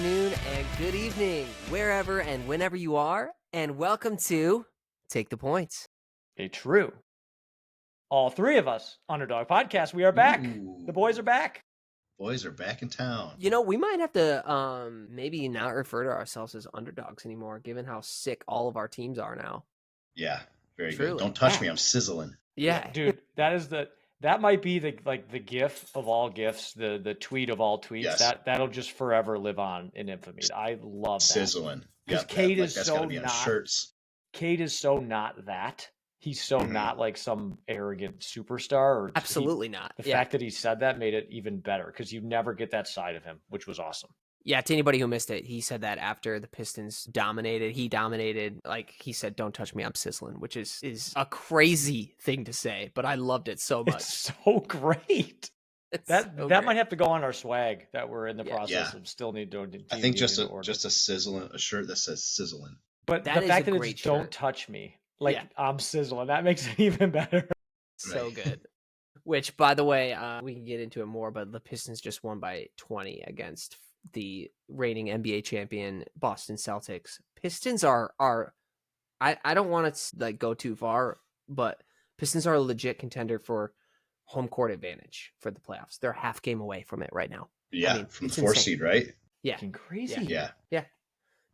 afternoon, and good evening, wherever and whenever you are, and welcome to Take the Points. A true. All three of us, Underdog Podcast, we are back. Ooh. The boys are back. Boys are back in town. You know, we might have to maybe not refer to ourselves as underdogs anymore, given how sick all of our teams are now. Yeah, very Truly. good. Don't touch me, I'm sizzling. Yeah. Dude, that might be the gif of all gifs, the tweet of all tweets. Yes. That'll just forever live on in infamy. I love that. Sizzling. Because Yep, Cade is that's so gotta be on not shirts. Cade is so not that. He's so not like some arrogant superstar. Or Absolutely not. The fact that he said that made it even better because you never get that side of him, which was awesome. Yeah, to anybody who missed it, he said that after the Pistons dominated. He dominated, like he said, "Don't touch me, I'm sizzling," which is a crazy thing to say, but I loved it so much. It's so great. That great. might have to go on our swag that we're in the process Yeah. of still need to. I think just a sizzling, a shirt that says sizzling. But That the is fact a that great it's "Don't shirt. touch me," like I'm sizzling, that makes it even better. So Right. good. Which, by the way, we can get into it more, but the Pistons just won by 20 against the reigning NBA champion Boston Celtics. Pistons are I don't want to like go too far, but Pistons are a legit contender for home court advantage for the playoffs. They're a half game away from it right now. Yeah, I mean, from the it's 4 insane. seed, right? Yeah. Fucking crazy. Yeah. Yeah,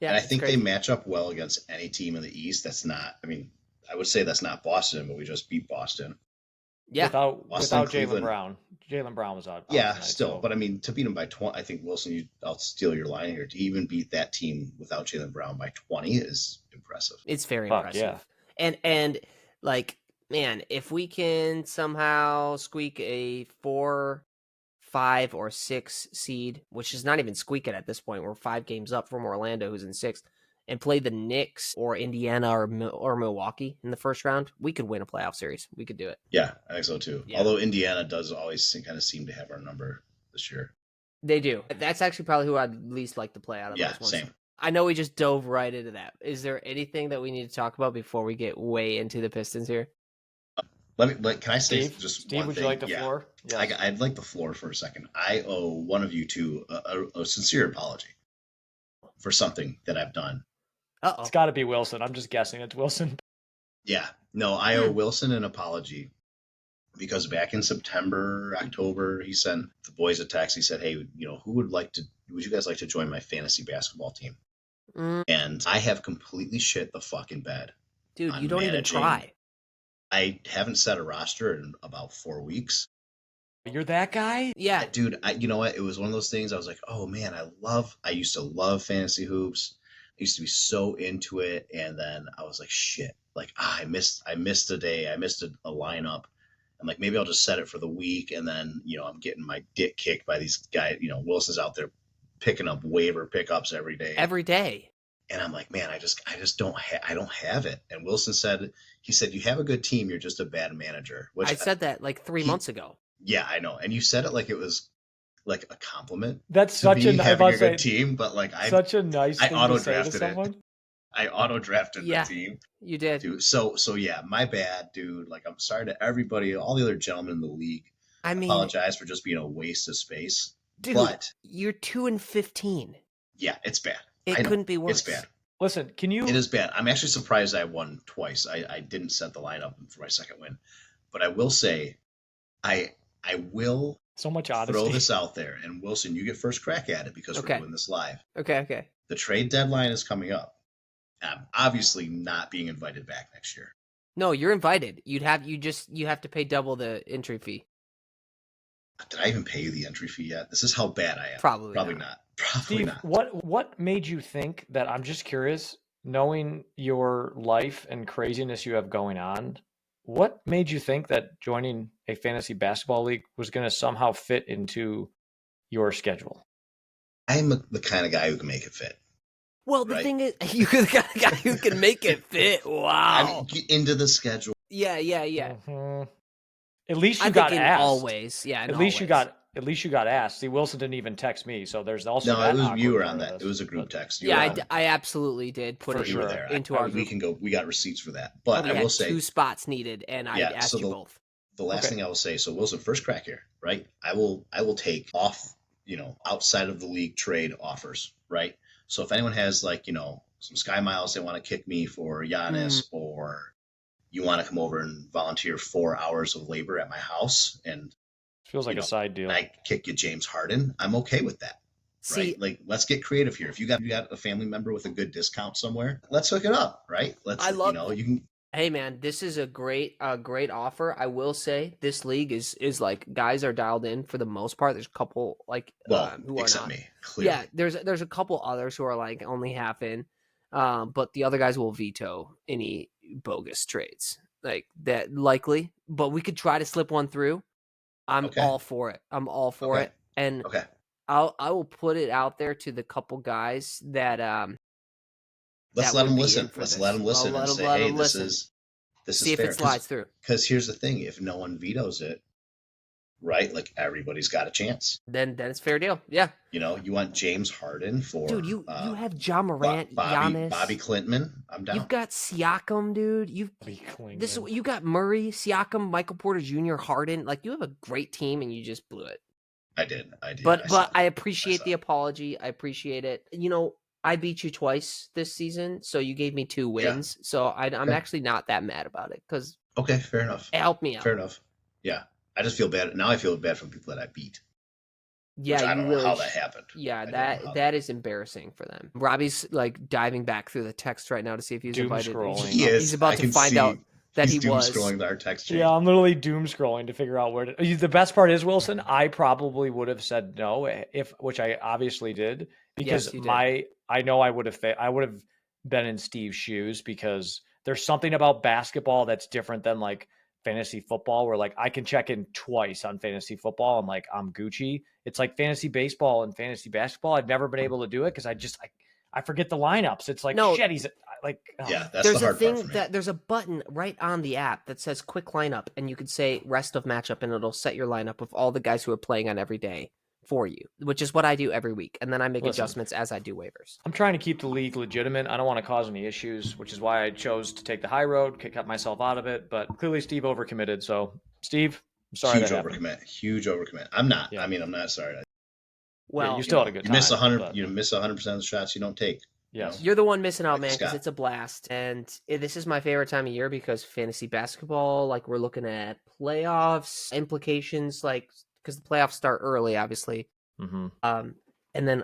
And I it's think crazy. they match up well against any team in the East that's not, I would say that's not Boston, but we just beat Boston. Yeah. Without Boston, Jaylen Cleveland. Brown. Jaylen Brown was out. Yeah, tonight, still. so- But to beat them by 20, I think, Wilson, I'll steal your line here. To even beat that team without Jaylen Brown by 20 is impressive. It's very Fuck, impressive. yeah. And like, man, if we can somehow squeak a 4, 5, or 6 seed, which is not even squeaking at this point, we're 5 games up from Orlando, who's in 6th, and play the Knicks or Indiana or Milwaukee in the first round, we could win a playoff series. We could do it. Yeah, I think so too. Yeah. Although Indiana does always kind of seem to have our number this year. They do. That's actually probably who I'd least like to play out of Yeah, those ones. same. I know we just dove right into that. Is there anything that we need to talk about before we get way into the Pistons here? Can I say Steve, just Steve, one would thing? you like the Yeah. floor? Yes. I'd like the floor for a second. I owe one of you two a sincere apology for something that I've done. Uh-oh. It's got to be Wilson. I'm just guessing it's Wilson. Yeah, no, I owe Wilson an apology because back in September, October, he sent the boys a text. He said, "Hey, would you guys like to join my fantasy basketball team?" And I have completely shit the fucking bed. Dude, on you don't even managing. try. I haven't set a roster in about 4 weeks. You're that guy? Yeah. Dude, you know what? It was one of those things I was like, oh man, I used to love fantasy hoops. I used to be so into it. And then I was like, shit, like I missed a day. I missed a lineup. I'm like, maybe I'll just set it for the week. And then, I'm getting my dick kicked by these guys. Wilson's out there picking up waiver pickups every day. Every day. And I'm like, man, I just don't have it. And Wilson said, you have a good team. You're just a bad manager. Which I said that like 3 months ago. Yeah, I know. And you said it like it was like a compliment. That's to such me having a a good team, but like such a nice I thing to say to auto-drafted it. someone. I auto-drafted Yeah. the team. You did. Dude, so yeah, my bad, dude. Like I'm sorry to everybody, all the other gentlemen in the league. I mean, Apologize for just being a waste of space. dude, But you're 2-15. yeah, it's bad. It I know. couldn't be worse. It's bad. Listen, can you? It is bad. I'm actually surprised I won twice. I didn't set the lineup for my second win. But I will say, I will So much honesty. throw this out there. And Wilson, you get first crack at it because Okay. we're doing this live. Okay. The trade deadline is coming up. I'm obviously not being invited back next year. No, you're invited. You have to pay double the entry fee. Did I even pay you the entry fee yet? This is how bad I am. Probably not. not. Probably Steve, not. what made you think that? I'm just curious, knowing your life and craziness you have going on. What made you think that joining a fantasy basketball league was going to somehow fit into your schedule? I'm the kind of guy who can make it fit. Well, the Right. thing is, you're the kind of guy who can make it fit. Wow. I'm into the schedule. Yeah. Mhm. At least you I got think in asked. always. Yeah. At least you got asked. See, Wilson didn't even text me, so there's also No, that it was you awkward were part on of that. this, It was a group but- text. You Yeah, were on. I absolutely did put For it You were sure. there. into our we group. can go. We got receipts for that. But We I had will say 2 spots needed, and I asked so you both. the last Okay. thing I will say. So Wilson, first crack here, right? I will take off outside of the league trade offers, right? So if anyone has like, some Sky Miles they want to kick me for Giannis, or you want to come over and volunteer 4 hours of labor at my house and, Feels like a side deal. I kick you James Harden, I'm okay with that. See, right? Like, let's get creative here. If you got a family member with a good discount somewhere, let's hook it up, right? I love you can. Hey man, this is a great offer. I will say this league is like guys are dialed in for the most part. There's a couple like who are except not. me, clearly. Yeah, there's a couple others who are like only half in, but the other guys will veto any bogus trades like that likely. But we could try to slip one through. I'm Okay. all for it. I'm all for Okay. it, and Okay. I will put it out there to the couple guys that Let's that let would them be listen. in for Let's this. let them listen Let and them- say, let hey, them this listen. is See if fair. it slides through. Because here's the thing: if no one vetoes it, right, like everybody's got a chance. Then it's fair deal. Yeah. You want James Harden for Dude, you have John Morant, Giannis, Bobby Clinton. I'm down. You've got Siakam, dude. You got Murray, Siakam, Michael Porter Jr., Harden. Like you have a great team, and you just blew it. I did. But I appreciate the apology. I appreciate it. I beat you twice this season, so you gave me 2 wins. Yeah. So I'm actually not that mad about it because okay, fair enough. It helped me out. Fair enough. Yeah, I just feel bad now. I feel bad from people that I beat. Yeah, I don't know how that happened. Yeah, that is embarrassing for them. Robbie's like diving back through the text right now to see if he's invited. He is. He's about to find out that he was scrolling our text chain. Yeah, I'm literally doom scrolling to figure out where to. The best part is, Wilson, I probably would have said no which I obviously did because I know I would have been in Steve's shoes because there's something about basketball that's different than like fantasy football where like I can check in twice on fantasy football and like I'm Gucci. It's like fantasy baseball and fantasy basketball. I've never been able to do it because I forget the lineups. It's like shit. He's like that's the hard part for me. There's a button right on the app that says quick lineup, and you could say rest of matchup, and it'll set your lineup of all the guys who are playing on every day for you, which is what I do every week, and then I make adjustments as I do waivers. I'm trying to keep the league legitimate. I don't want to cause any issues, which is why I chose to take the high road, cut myself out of it. But clearly, Steve overcommitted. So, Steve, I'm sorry huge that overcommit. happened. Huge overcommit. I'm not. Yeah. I mean, I'm not sorry. Well, you still had a good time. You miss 100% of the shots you don't take. Yes. You're the one missing out, man, because it's a blast. And this is my favorite time of year because fantasy basketball, like we're looking at playoffs, implications, like because the playoffs start early, obviously. Mm-hmm. And then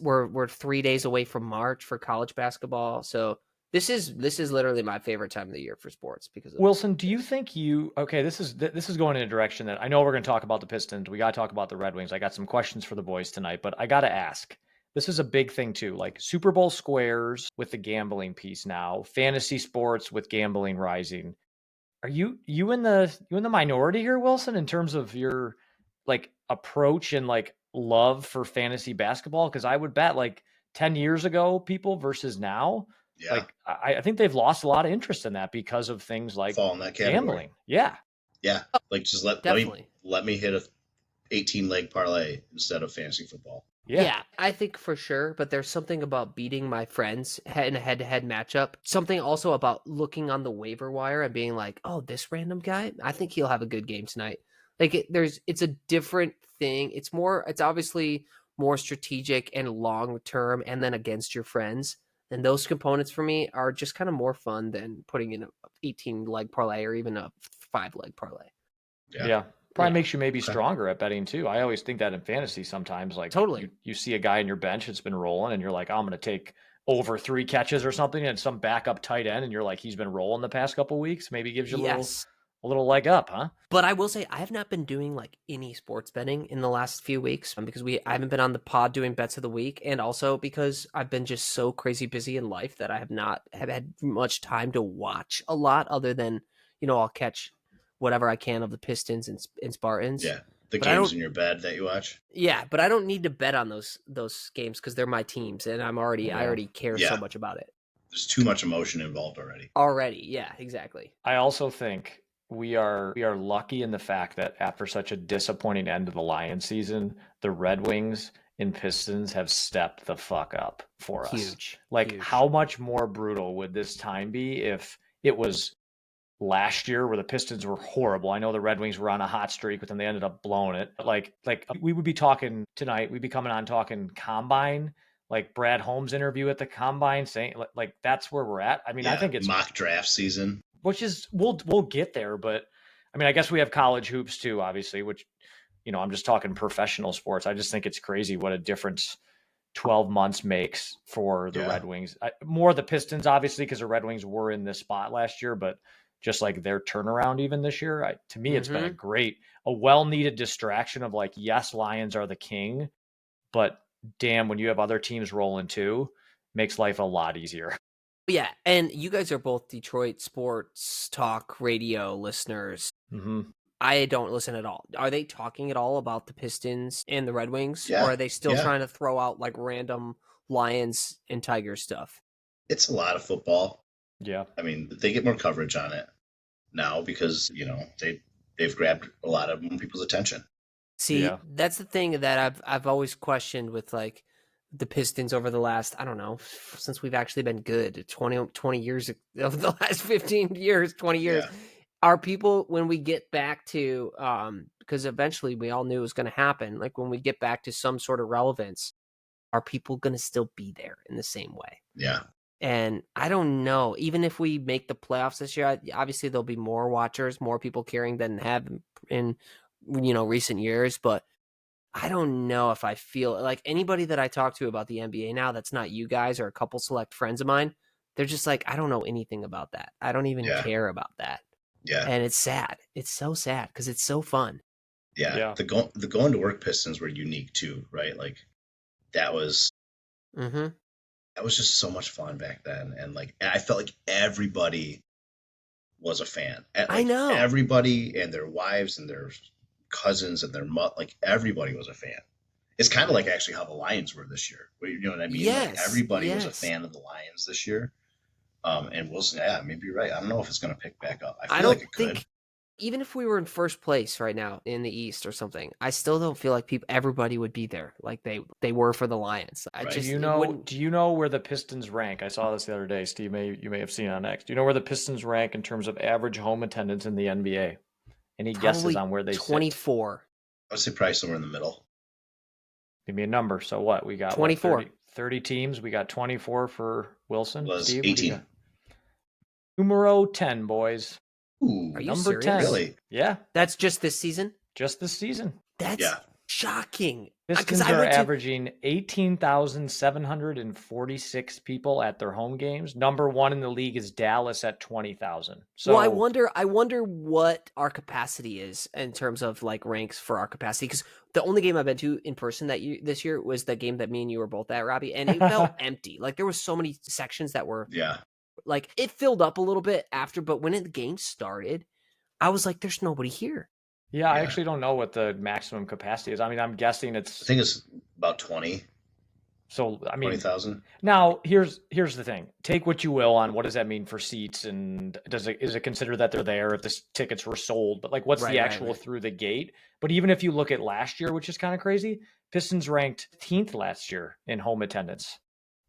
we're 3 days away from March for college basketball. So this is literally my favorite time of the year for sports because of Wilson, do you think this is going in a direction that I know we're going to talk about the Pistons. We got to talk about the Red Wings. I got some questions for the boys tonight, but I got to ask. This is a big thing too, like Super Bowl squares with the gambling piece now, fantasy sports with gambling rising. Are you in the minority here, Wilson, in terms of your like approach and like love for fantasy basketball? Because I would bet like 10 years ago, people versus now, like I think they've lost a lot of interest in that because of things like fall in that gambling. Yeah. Yeah. Like just let me hit a 18 leg parlay instead of fantasy football. Yeah, I think for sure, but there's something about beating my friends in a head-to-head matchup. Something also about looking on the waiver wire and being like, "Oh, this random guy, I think he'll have a good game tonight." Like it's a different thing. It's obviously more strategic and long-term and then against your friends. And those components for me are just kind of more fun than putting in a 18-leg parlay or even a 5-leg parlay. Yeah. Probably makes you maybe stronger at betting too. I always think that in fantasy sometimes, like totally, you see a guy in your bench that's been rolling, and you're like, I'm going to take over 3 catches or something, and some backup tight end, and you're like, he's been rolling the past couple of weeks. Maybe gives you a little leg up, huh? But I will say I have not been doing like any sports betting in the last few weeks because I haven't been on the pod doing bets of the week, and also because I've been just so crazy busy in life that I have not had much time to watch a lot other than I'll catch whatever I can of the Pistons and Spartans. Yeah, the games in your bed that you watch. Yeah, but I don't need to bet on those games because they're my teams, and I already care so much about it. There's too much emotion involved already. Yeah, exactly. I also think we are lucky in the fact that after such a disappointing end of the Lions season, the Red Wings and Pistons have stepped the fuck up for us. Huge. How much more brutal would this time be if it was last year where the Pistons were horrible. I know the Red Wings were on a hot streak, but then they ended up blowing it. Like we would be talking tonight, we'd be coming on talking combine, like Brad Holmes' interview at the combine, saying like that's where we're at. I mean, I think it's mock draft season, which is we'll get there, but I mean, I guess we have college hoops too, obviously, which, you know, I'm just talking professional sports. I just think it's crazy what a difference 12 months makes for the Red Wings. More the Pistons, obviously, because the Red Wings were in this spot last year, but just like their turnaround even this year, to me, it's been a well-needed distraction of like, yes, Lions are the king, but damn, when you have other teams rolling too, makes life a lot easier. Yeah, and you guys are both Detroit sports talk radio listeners. Mm-hmm. I don't listen at all. Are they talking at all about the Pistons and the Red Wings? Yeah, or are they still trying to throw out like random Lions and Tigers stuff? It's a lot of football. Yeah. I mean, they get more coverage on it now because, you know, they've grabbed a lot of people's attention. See, that's the thing that I've always questioned with like the Pistons over the last, I don't know, since we've actually been good, 20 years of the last 15 years, 20 years. Yeah. Are people, when we get back to, because eventually we all knew it was going to happen, like when we get back to some sort of relevance, are people going to still be there in the same way? Yeah. And I don't know, even if we make the playoffs this year, obviously there'll be more watchers, more people caring than have in, you know, recent years, but I don't know if I feel like anybody that I talk to about the NBA now that's not you guys or a couple select friends of mine, they're just like, I don't know anything about that. I don't even care about that. Yeah. And it's sad. It's so sad because it's so fun. Yeah. The going to work Pistons were unique too, right? Like that was that was just so much fun back then. And like I felt like everybody was a fan. Like, I know. Everybody and their wives and their cousins and their like everybody was a fan. It's kind of like actually how the Lions were this year. You know what I mean? Yes. Like everybody was a fan of the Lions this year. And Wilson, maybe you're right. I don't know if it's going to pick back up. I feel like it could. Even if we were in first place right now in the East or something, I still don't feel like everybody would be there like they were for the Lions. Do you know where the Pistons rank? I saw this the other day, Steve. You may have seen it on X. Do you know where the Pistons rank in terms of average home attendance in the NBA? Any guesses on where they 24. I would say probably somewhere in the middle. Give me a number. So what? We got 24. 30 teams. We got 24 for Wilson. Was Steve, 18. Numero 10, boys. Ooh, are you number serious? 10. Really? Yeah. That's just this season? Just this season. That's shocking. Pistons are averaging 18,746 people at their home games. Number one in the league is Dallas at 20,000. So well, I wonder what our capacity is in terms of like ranks for our capacity. Because the only game I've been to in person this year was the game that me and you were both at, Robbie, and it felt empty. Like there was so many sections that were like it filled up a little bit after, but when the game started, I was like, "There's nobody here." Yeah, I actually don't know what the maximum capacity is. I mean, I'm guessing I think it's about 20. So, I mean, 20,000. Now, here's the thing. Take what you will on what does that mean for seats, and is it considered that they're there if the tickets were sold? But like, what's the actual through the gate? But even if you look at last year, which is kind of crazy, Pistons ranked 15th last year in home attendance.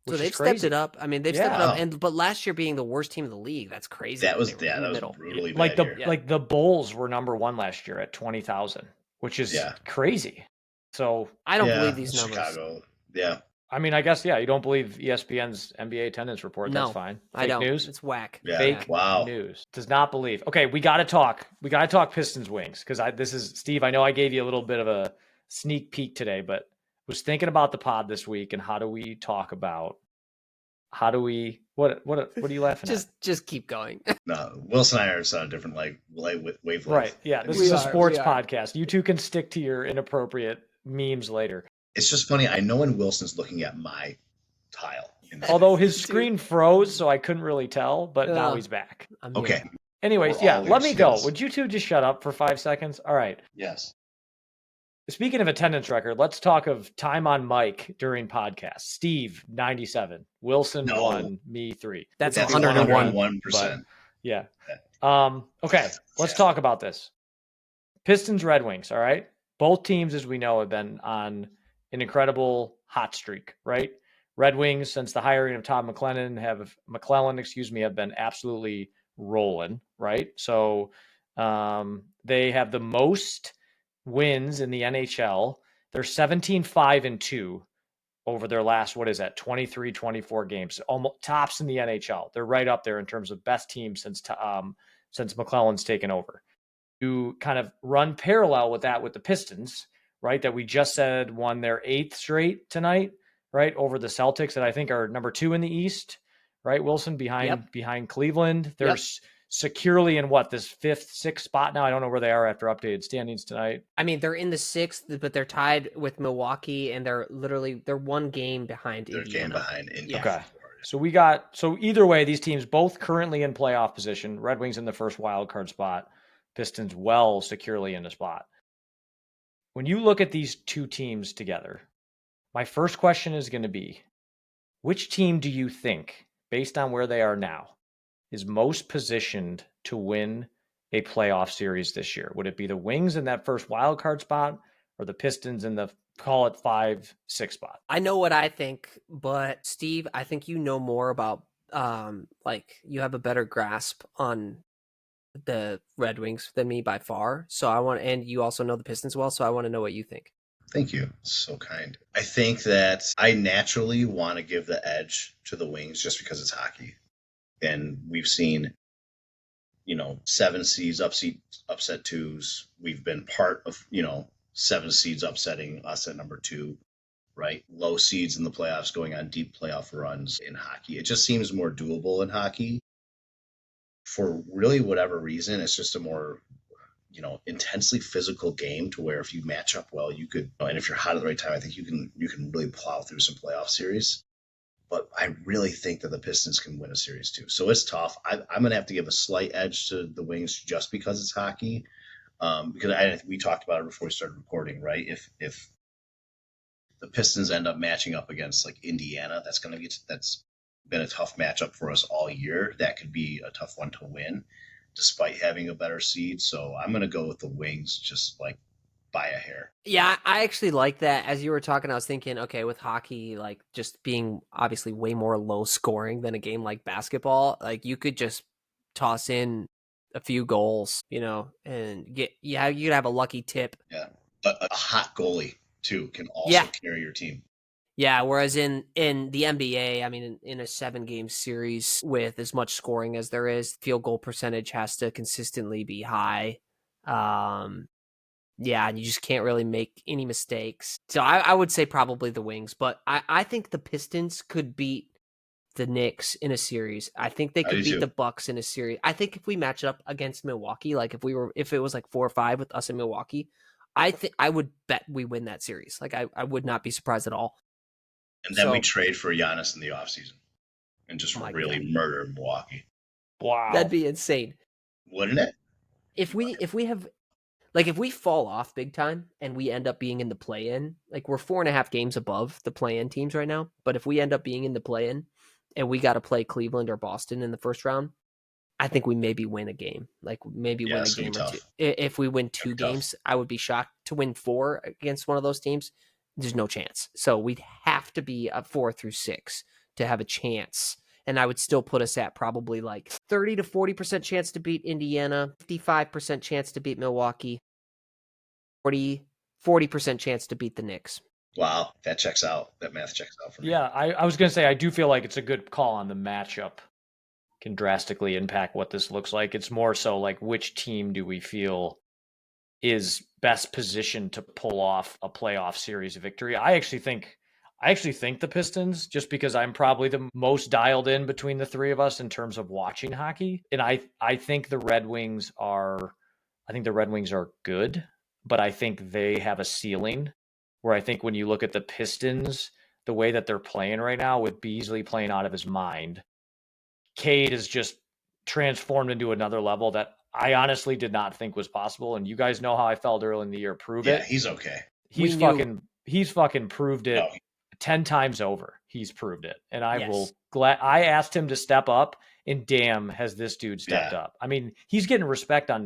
So they've stepped it up. I mean, they've stepped it up, but last year being the worst team in the league, that's crazy. That was brutally like bad. Like the Bulls were number one last year at 20,000, which is crazy. So I don't believe these numbers. Chicago, yeah. I mean, I guess you don't believe ESPN's NBA attendance report. No, that's fine. Fake I don't. news. It's whack. Yeah. Fake news. Does not believe. Okay, we got to talk. We got to talk Pistons wings because this is Steve. I know I gave you a little bit of a sneak peek today, but was thinking about the pod this week and how do we talk about. What are you laughing at? Just keep going. No, Wilson and I are on a different wavelength. Right. Yeah. This is a sports podcast. You two can stick to your inappropriate memes later. It's just funny. I know when Wilson's looking at my tile. Although his screen froze, so I couldn't really tell, but now he's back. Okay. Anyways, let me go. Would you two just shut up for 5 seconds? All right. Yes. Speaking of attendance record, let's talk of time on mic during podcasts. Steve, 97. Wilson, 1. Me, 3. That's 101%. Yeah. Okay, let's talk about this. Pistons, Red Wings, all right? Both teams, as we know, have been on an incredible hot streak, right? Red Wings, since the hiring of Todd McClellan, have been absolutely rolling, right? So they have the most wins in the NHL. They're 17-5-2 over their last, 23, 24 games, almost tops in the NHL. They're right up there in terms of best team since McClellan's taken over. You kind of run parallel with that with the Pistons, right? That we just said won their 8th straight tonight, right? Over the Celtics that I think are number 2 in the East, right? Wilson behind Cleveland. They're securely in this 5th, 6th spot now. I don't know where they are after updated standings tonight. I mean, they're in the 6th, but they're tied with Milwaukee, and they're one game behind They're Indiana. game behind Indiana. Okay. So either way, these teams both currently in playoff position. Red Wings in the first wild card spot. Pistons well securely in the spot. When you look at these two teams together, my first question is going to be, which team do you think, based on where they are now, is most positioned to win a playoff series this year? Would it be the Wings in that first wild card spot or the Pistons in the, call it 5-6 spot? I know what I think, but Steve, I think you know more about, you have a better grasp on the Red Wings than me by far. And you also know the Pistons well, so I want to know what you think. Thank you. So kind. I think that I naturally want to give the edge to the Wings just because it's hockey. And we've seen, 7 seeds upset 2s. We've been part of, 7 seeds upsetting us at number 2, right? Low seeds in the playoffs going on deep playoff runs in hockey. It just seems more doable in hockey. For really whatever reason, it's just a more, intensely physical game to where if you match up well, you could, and if you're hot at the right time, I think you can really plow through some playoff series. But I really think that the Pistons can win a series too. So it's tough. I'm going to have to give a slight edge to the Wings just because it's hockey. Because we talked about it before we started recording, right? If the Pistons end up matching up against like Indiana, that's been a tough matchup for us all year. That could be a tough one to win, despite having a better seed. So I'm going to go with the Wings, just like by a hair. Yeah, I actually like that. As you were talking, I was thinking, okay, with hockey, like just being obviously way more low scoring than a game like basketball, like you could just toss in a few goals, and you could have a lucky tip. Yeah, a hot goalie too can also carry your team. Yeah, whereas in the NBA, I mean, in a 7-game series with as much scoring as there is, field goal percentage has to consistently be high. And you just can't really make any mistakes. So I would say probably the Wings, but I think the Pistons could beat the Knicks in a series. I think they could beat the Bucks in a series. I think if we match it up against Milwaukee, like if it was like 4-5 with us in Milwaukee, I would bet we win that series. Like I would not be surprised at all. And then we trade for Giannis in the offseason and just murder Milwaukee. Wow. That'd be insane. Wouldn't it? If we fall off big time and we end up being in the play-in, like we're 4.5 games above the play-in teams right now, but if we end up being in the play-in and we got to play Cleveland or Boston in the first round, I think we maybe win a game. Like maybe win a game or two. If we win 2 games, I would be shocked. To win 4 against one of those teams, there's no chance. So we'd have to be a 4 through 6 to have a chance. And I would still put us at probably like 30 to 40% chance to beat Indiana, 55% chance to beat Milwaukee, 40% chance to beat the Knicks. Wow, that checks out. That math checks out for me. Yeah, I was going to say, I do feel like it's a good call on the matchup can drastically impact what this looks like. It's more so like which team do we feel is best positioned to pull off a playoff series victory. I actually think the Pistons, just because I'm probably the most dialed in between the three of us in terms of watching hockey. And I think the Red Wings are good, but I think they have a ceiling where I think when you look at the Pistons, the way that they're playing right now with Beasley playing out of his mind, Cade is just transformed into another level that I honestly did not think was possible. And you guys know how I felt early in the year. It. Yeah, he's okay. He's fucking proved it 10 times over. He's proved it. And I asked him to step up, and damn, has this dude stepped up. I mean, he's getting respect on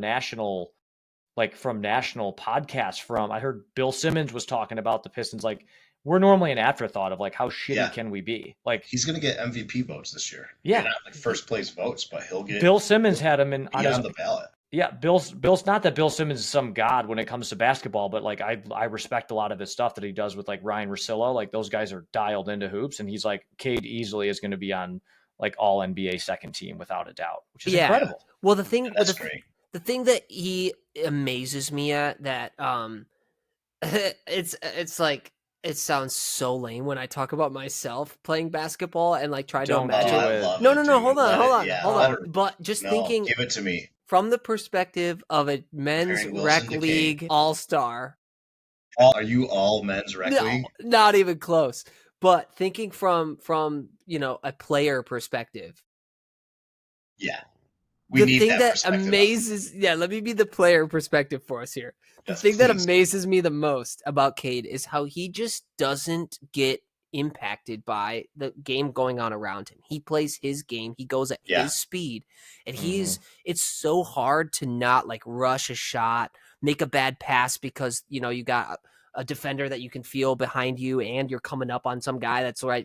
from national podcasts. I heard Bill Simmons was talking about the Pistons. Like, we're normally an afterthought of like how shitty Yeah. can we be? Like He's going to get MVP votes this year. Yeah. Maybe not like first place votes, but he'll get. Bill Simmons had him on his the ballot. Yeah, Bill's not that Bill Simmons is some god when it comes to basketball, but like I respect a lot of his stuff that he does with like Ryan Russillo. Like those guys are dialed into hoops, and he's like Cade easily is going to be on like all NBA second team without a doubt, which is incredible. Well, the thing That's great. The thing that he amazes me at that it's like it sounds so lame when I talk about myself playing basketball and like try to imagine. No, hold on. But just thinking, give it to me from the perspective of a men's rec league all-star. Are you all men's rec league? Not even close. But thinking from a player perspective. Yeah. The thing that amazes, let me be the player perspective for us here. The thing that amazes me the most about Cade is how he just doesn't get impacted by the game going on around him. He plays his game. He goes at his speed, and it's so hard to not like rush a shot, make a bad pass because, you got a defender that you can feel behind you and you're coming up on some guy that's right,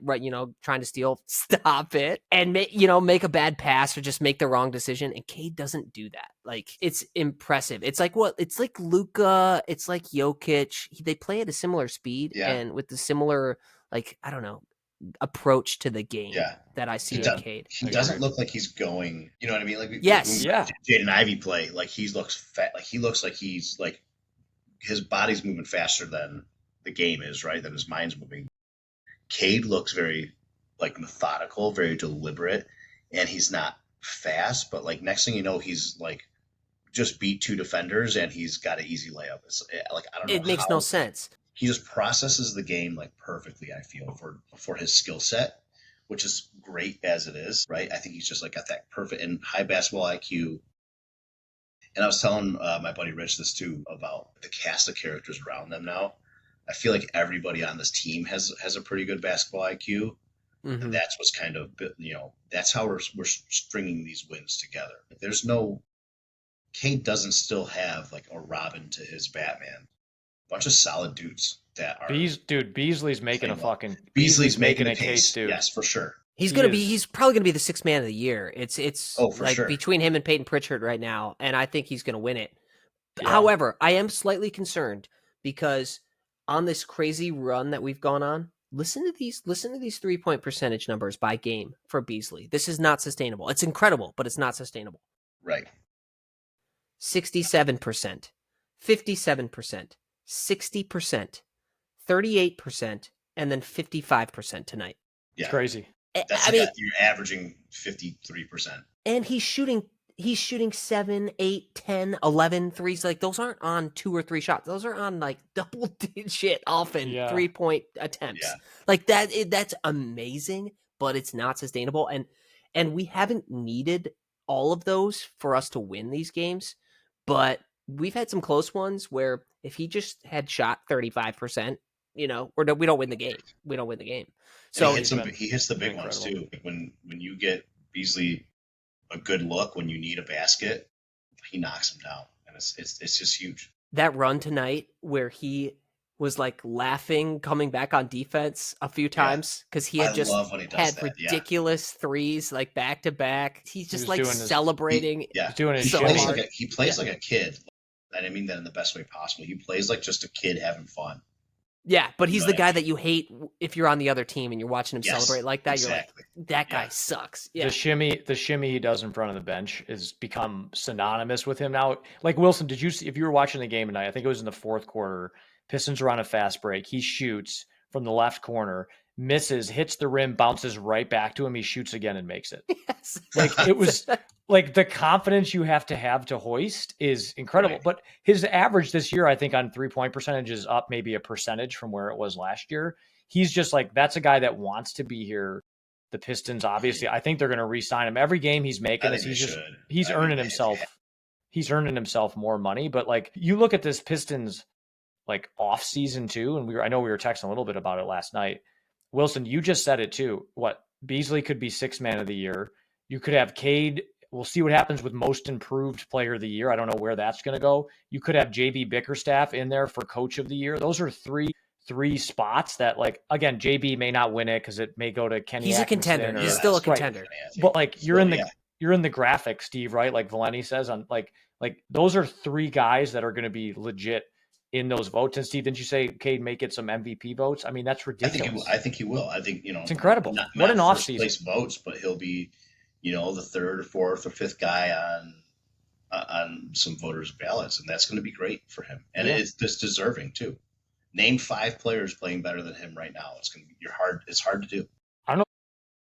trying to steal. Stop it. And make a bad pass or just make the wrong decision. And Cade doesn't do that. Like, it's impressive. It's like it's like Luka, it's like Jokic. They play at a similar speed and with the similar, like, I don't know, approach to the game that I see in Cade. He doesn't look like he's going, you know what I mean? Like, yes. Jaden Ivey play, like he looks fat, like he looks like he's like, his body's moving faster than the game is, right? Than his mind's moving. Cade looks very like methodical, very deliberate, and he's not fast, but like next thing you know, he's like just beat two defenders and he's got an easy layup. It's like, I don't know. It makes no sense. He just processes the game like perfectly, I feel, for his skill set, which is great as it is, right? I think he's just like got that perfect and high basketball IQ. And I was telling my buddy Rich this too about the cast of characters around them now. I feel like everybody on this team has a pretty good basketball IQ. Mm-hmm. And that's what's kind of, that's how we're stringing these wins together. There's no, Cade doesn't still have like a Robin to his Batman. A bunch of solid dudes that are. Beasley's making Beasley's making a case, dude. Yes, for sure. He's probably gonna be the sixth man of the year. It's like sure. Between him and Peyton Pritchard right now, and I think he's gonna win it. Yeah. However, I am slightly concerned because on this crazy run that we've gone on, listen to these 3-point percentage numbers by game for Beasley. This is not sustainable. It's incredible, but it's not sustainable. Right. 67%, 57%, 60%, 38%, and then 55% tonight. Yeah. It's crazy. You're averaging 53%. And he's shooting 7, 8, 10, 11 threes. Like, those aren't on 2 or 3 shots. Those are on like double digit often 3-point attempts. Yeah. Like that's amazing, but it's not sustainable. And we haven't needed all of those for us to win these games, but we've had some close ones where if he just had shot 35%, we don't win the game. We don't win the game. So he hits the big ones too. Like when you get Beasley a good look, when you need a basket, he knocks him down, and it's just huge. That run tonight where he was like laughing coming back on defense a few times because he had ridiculous threes like back to back. He's just like celebrating. He's doing his so he plays like a kid. And I mean that in the best way possible. He plays like just a kid having fun. Yeah, but he's the guy that you hate if you're on the other team and you're watching him celebrate like that. Exactly. You're like, that guy sucks. Yeah. The shimmy he does in front of the bench has become synonymous with him now. Like, Wilson, did you see, if you were watching the game tonight, I think it was in the fourth quarter, Pistons are on a fast break. He shoots from the left corner, misses, hits the rim, bounces right back to him. He shoots again and makes it. Yes. Like, it was like the confidence you have to hoist is incredible. Right. But his average this year, I think, on 3-point percentage is up maybe a percentage from where it was last year. He's just like, that's a guy that wants to be here. The Pistons, obviously, I think they're going to re-sign him. Every game he's making he's earning himself. He's earning himself more money. But like, you look at this Pistons like off season too, and I know we were texting a little bit about it last night. Wilson, you just said it too. Beasley could be 6th man of the year. You could have Cade. We'll see what happens with most improved player of the year. I don't know where that's going to go. You could have JB Bickerstaff in there for coach of the year. Those are three three spots that, like, again, JB may not win it because it may go to Kenny He's a Atkinson contender. or- He's still a Right. contender. But like you're So, in the yeah. you're in the graphic, Steve, right? Like Valenti says, on like those are three guys that are going to be legit in those votes. And Steve, didn't you say Cade may get some MVP votes? I mean, that's ridiculous. I think he will. I think, It's incredible. Not, What not an first offseason. place votes, but he'll be, the third or fourth or fifth guy on some voters' ballots, and that's going to be great for him. And it's just deserving too. Name 5 players playing better than him right now. It's going to be It's hard to do. I don't know.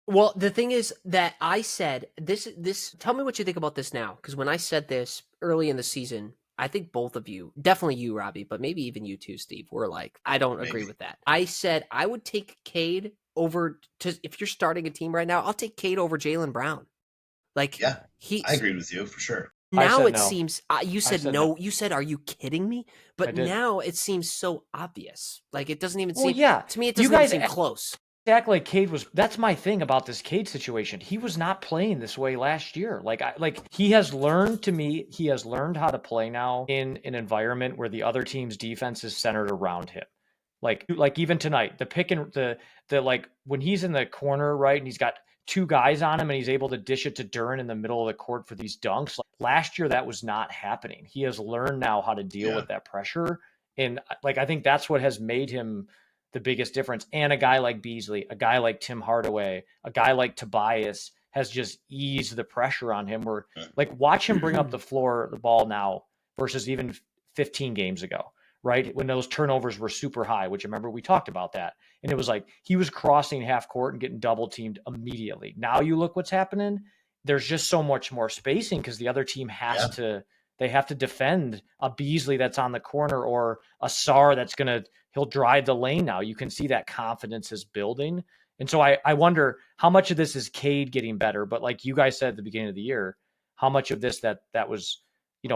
Well, the thing is that I said this. Tell me what you think about this now, because when I said this early in the season, I think both of you, definitely you, Robbie, but maybe even you too, Steve, were like, I don't agree with that. I said I would take Cade over if you're starting a team right now, I'll take Cade over Jaylen Brown. Like, I agreed with you for sure. Now it no. seems you said no. You said, "Are you kidding me?" But now it seems so obvious. Like it doesn't even seem. To me, it doesn't even seem close. Act like Cade was. That's my thing about this Cade situation. He was not playing this way last year. Like he has learned. To me, he has learned how to play now in an environment where the other team's defense is centered around him. Like even tonight, the pick and the like when he's in the corner, right, and he's got 2 guys on him and he's able to dish it to Duren in the middle of the court for these dunks. Like, last year, that was not happening. He has learned now how to deal with that pressure. And like, I think that's what has made him the biggest difference. And a guy like Beasley, a guy like Tim Hardaway, a guy like Tobias has just eased the pressure on him where like watch him bring up the ball now versus even 15 games ago. Right? When those turnovers were super high, which I remember we talked about that. And it was like he was crossing half court and getting double teamed immediately. Now you look what's happening. There's just so much more spacing because the other team has to defend a Beasley that's on the corner or a Sar he'll drive the lane now. You can see that confidence is building. And so I wonder how much of this is Cade getting better. But like you guys said at the beginning of the year, how much of this that was,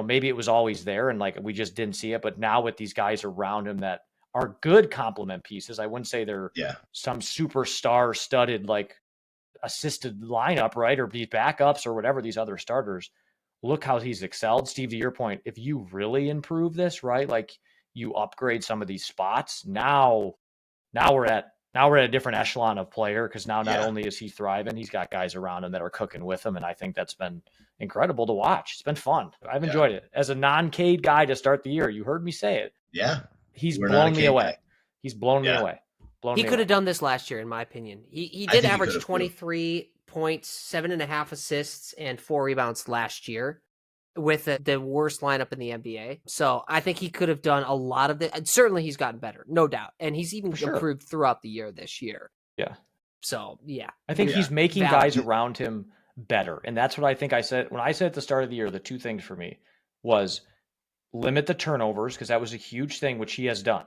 maybe it was always there and like we just didn't see it. But now with these guys around him that are good complement pieces, I wouldn't say they're some superstar studded like assisted lineup, right? Or these backups or whatever, these other starters. Look how he's excelled. Steve, to your point, if you really improve this, right? Like you upgrade some of these spots. Now we're at a different echelon of player because now not only is he thriving, he's got guys around him that are cooking with him. And I think that's been incredible to watch. It's been fun. I've enjoyed it. As a non-Cade guy to start the year, you heard me say it. Yeah. He's blown me away. He's blown me away. He could have done this last year, in my opinion. He did average 23 points, 7.5 assists, and 4 rebounds last year with the worst lineup in the NBA. So I think he could have done a lot of it. Certainly he's gotten better, no doubt. And he's even improved throughout the year this year. Yeah. So, yeah. I think he's making guys around him better. And that's what I think I said. When I said at the start of the year, the 2 things for me was limit the turnovers, because that was a huge thing, which he has done,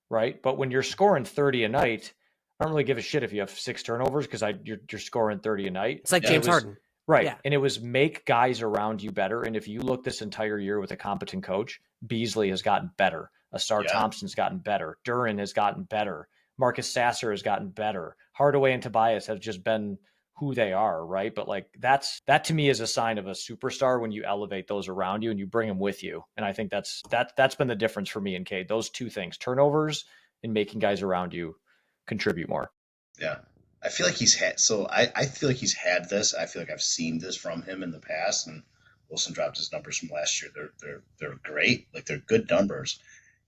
right? But when you're scoring 30 a night, I don't really give a shit if you have 6 turnovers because you're scoring 30 a night. It's like James Harden. Right. Yeah. And it was make guys around you better. And if you look this entire year with a competent coach, Beasley has gotten better. Asar Thompson's gotten better. Duren has gotten better. Marcus Sasser has gotten better. Hardaway and Tobias have just been who they are, right? But like that to me is a sign of a superstar when you elevate those around you and you bring them with you. And I think that's been the difference for me and Cade. Those 2 things, turnovers and making guys around you contribute more. Yeah. I feel like he's had this. I feel like I've seen this from him in the past, and Wilson dropped his numbers from last year. They're great. Like they're good numbers.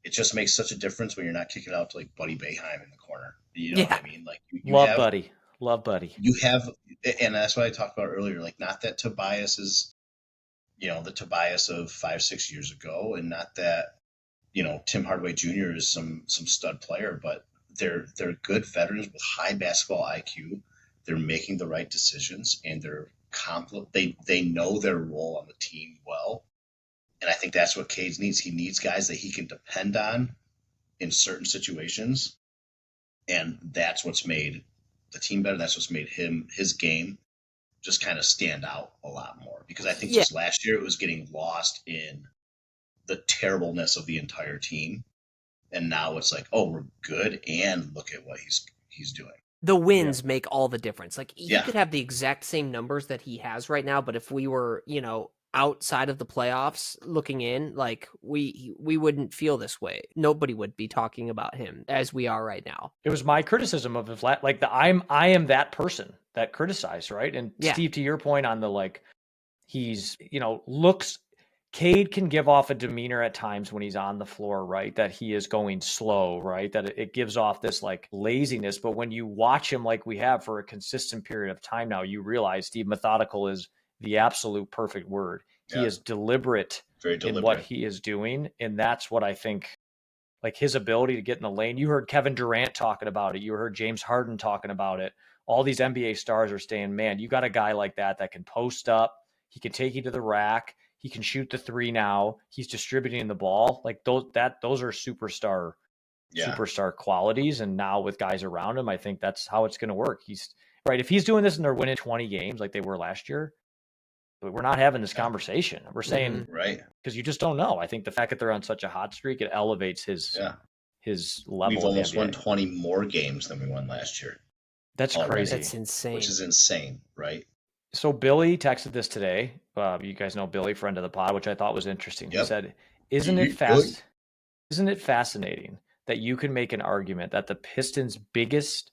It just makes such a difference when you're not kicking out to like Buddy Boeheim in the corner. You know what I mean? Like you love Buddy. You have, and that's what I talked about earlier. Like not that Tobias is, the Tobias of 5-6 years ago, and not that, Tim Hardaway Jr. is some stud player, but they're good veterans with high basketball IQ. They're making the right decisions, and they know their role on the team well. And I think that's what Cade needs. He needs guys that he can depend on in certain situations, and that's what's made the team better. That's what's made his game just kind of stand out a lot more. Because I think just last year it was getting lost in the terribleness of the entire team. And now it's like, oh, we're good, and look at what he's doing. The wins make all the difference. Like he could have the exact same numbers that he has right now, but if we were, outside of the playoffs looking in, like we wouldn't feel this way. Nobody would be talking about him as we are right now. It was my criticism of his like I am that person that criticized, right? And Yeah. Steve, to your point on the like, he's, looks, Cade can give off a demeanor at times when he's on the floor, right? That he is going slow, right? That it gives off this like laziness. But when you watch him like we have for a consistent period of time now, you realize Steve, methodical is the absolute perfect word. He is deliberate, Very deliberate in what he is doing. And that's what I think, like his ability to get in the lane. You heard Kevin Durant talking about it. You heard James Harden talking about it. All these NBA stars are saying, man, you got a guy like that can post up. He can take you to the rack. He can shoot the three now. He's distributing the ball. Like those are superstar qualities. And now with guys around him, I think that's how it's going to work. He's right. If he's doing this and they're winning 20 games like they were last year, but we're not having this conversation. We're saying, right, because you just don't know. I think the fact that they're on such a hot streak, it elevates his level. We've almost won 20 more games than we won last year. That's crazy. That's insane. Which is insane, right? So Billy texted this today. You guys know Billy, friend of the pod, which I thought was interesting. He said, Isn't it fascinating that you can make an argument that the Pistons' biggest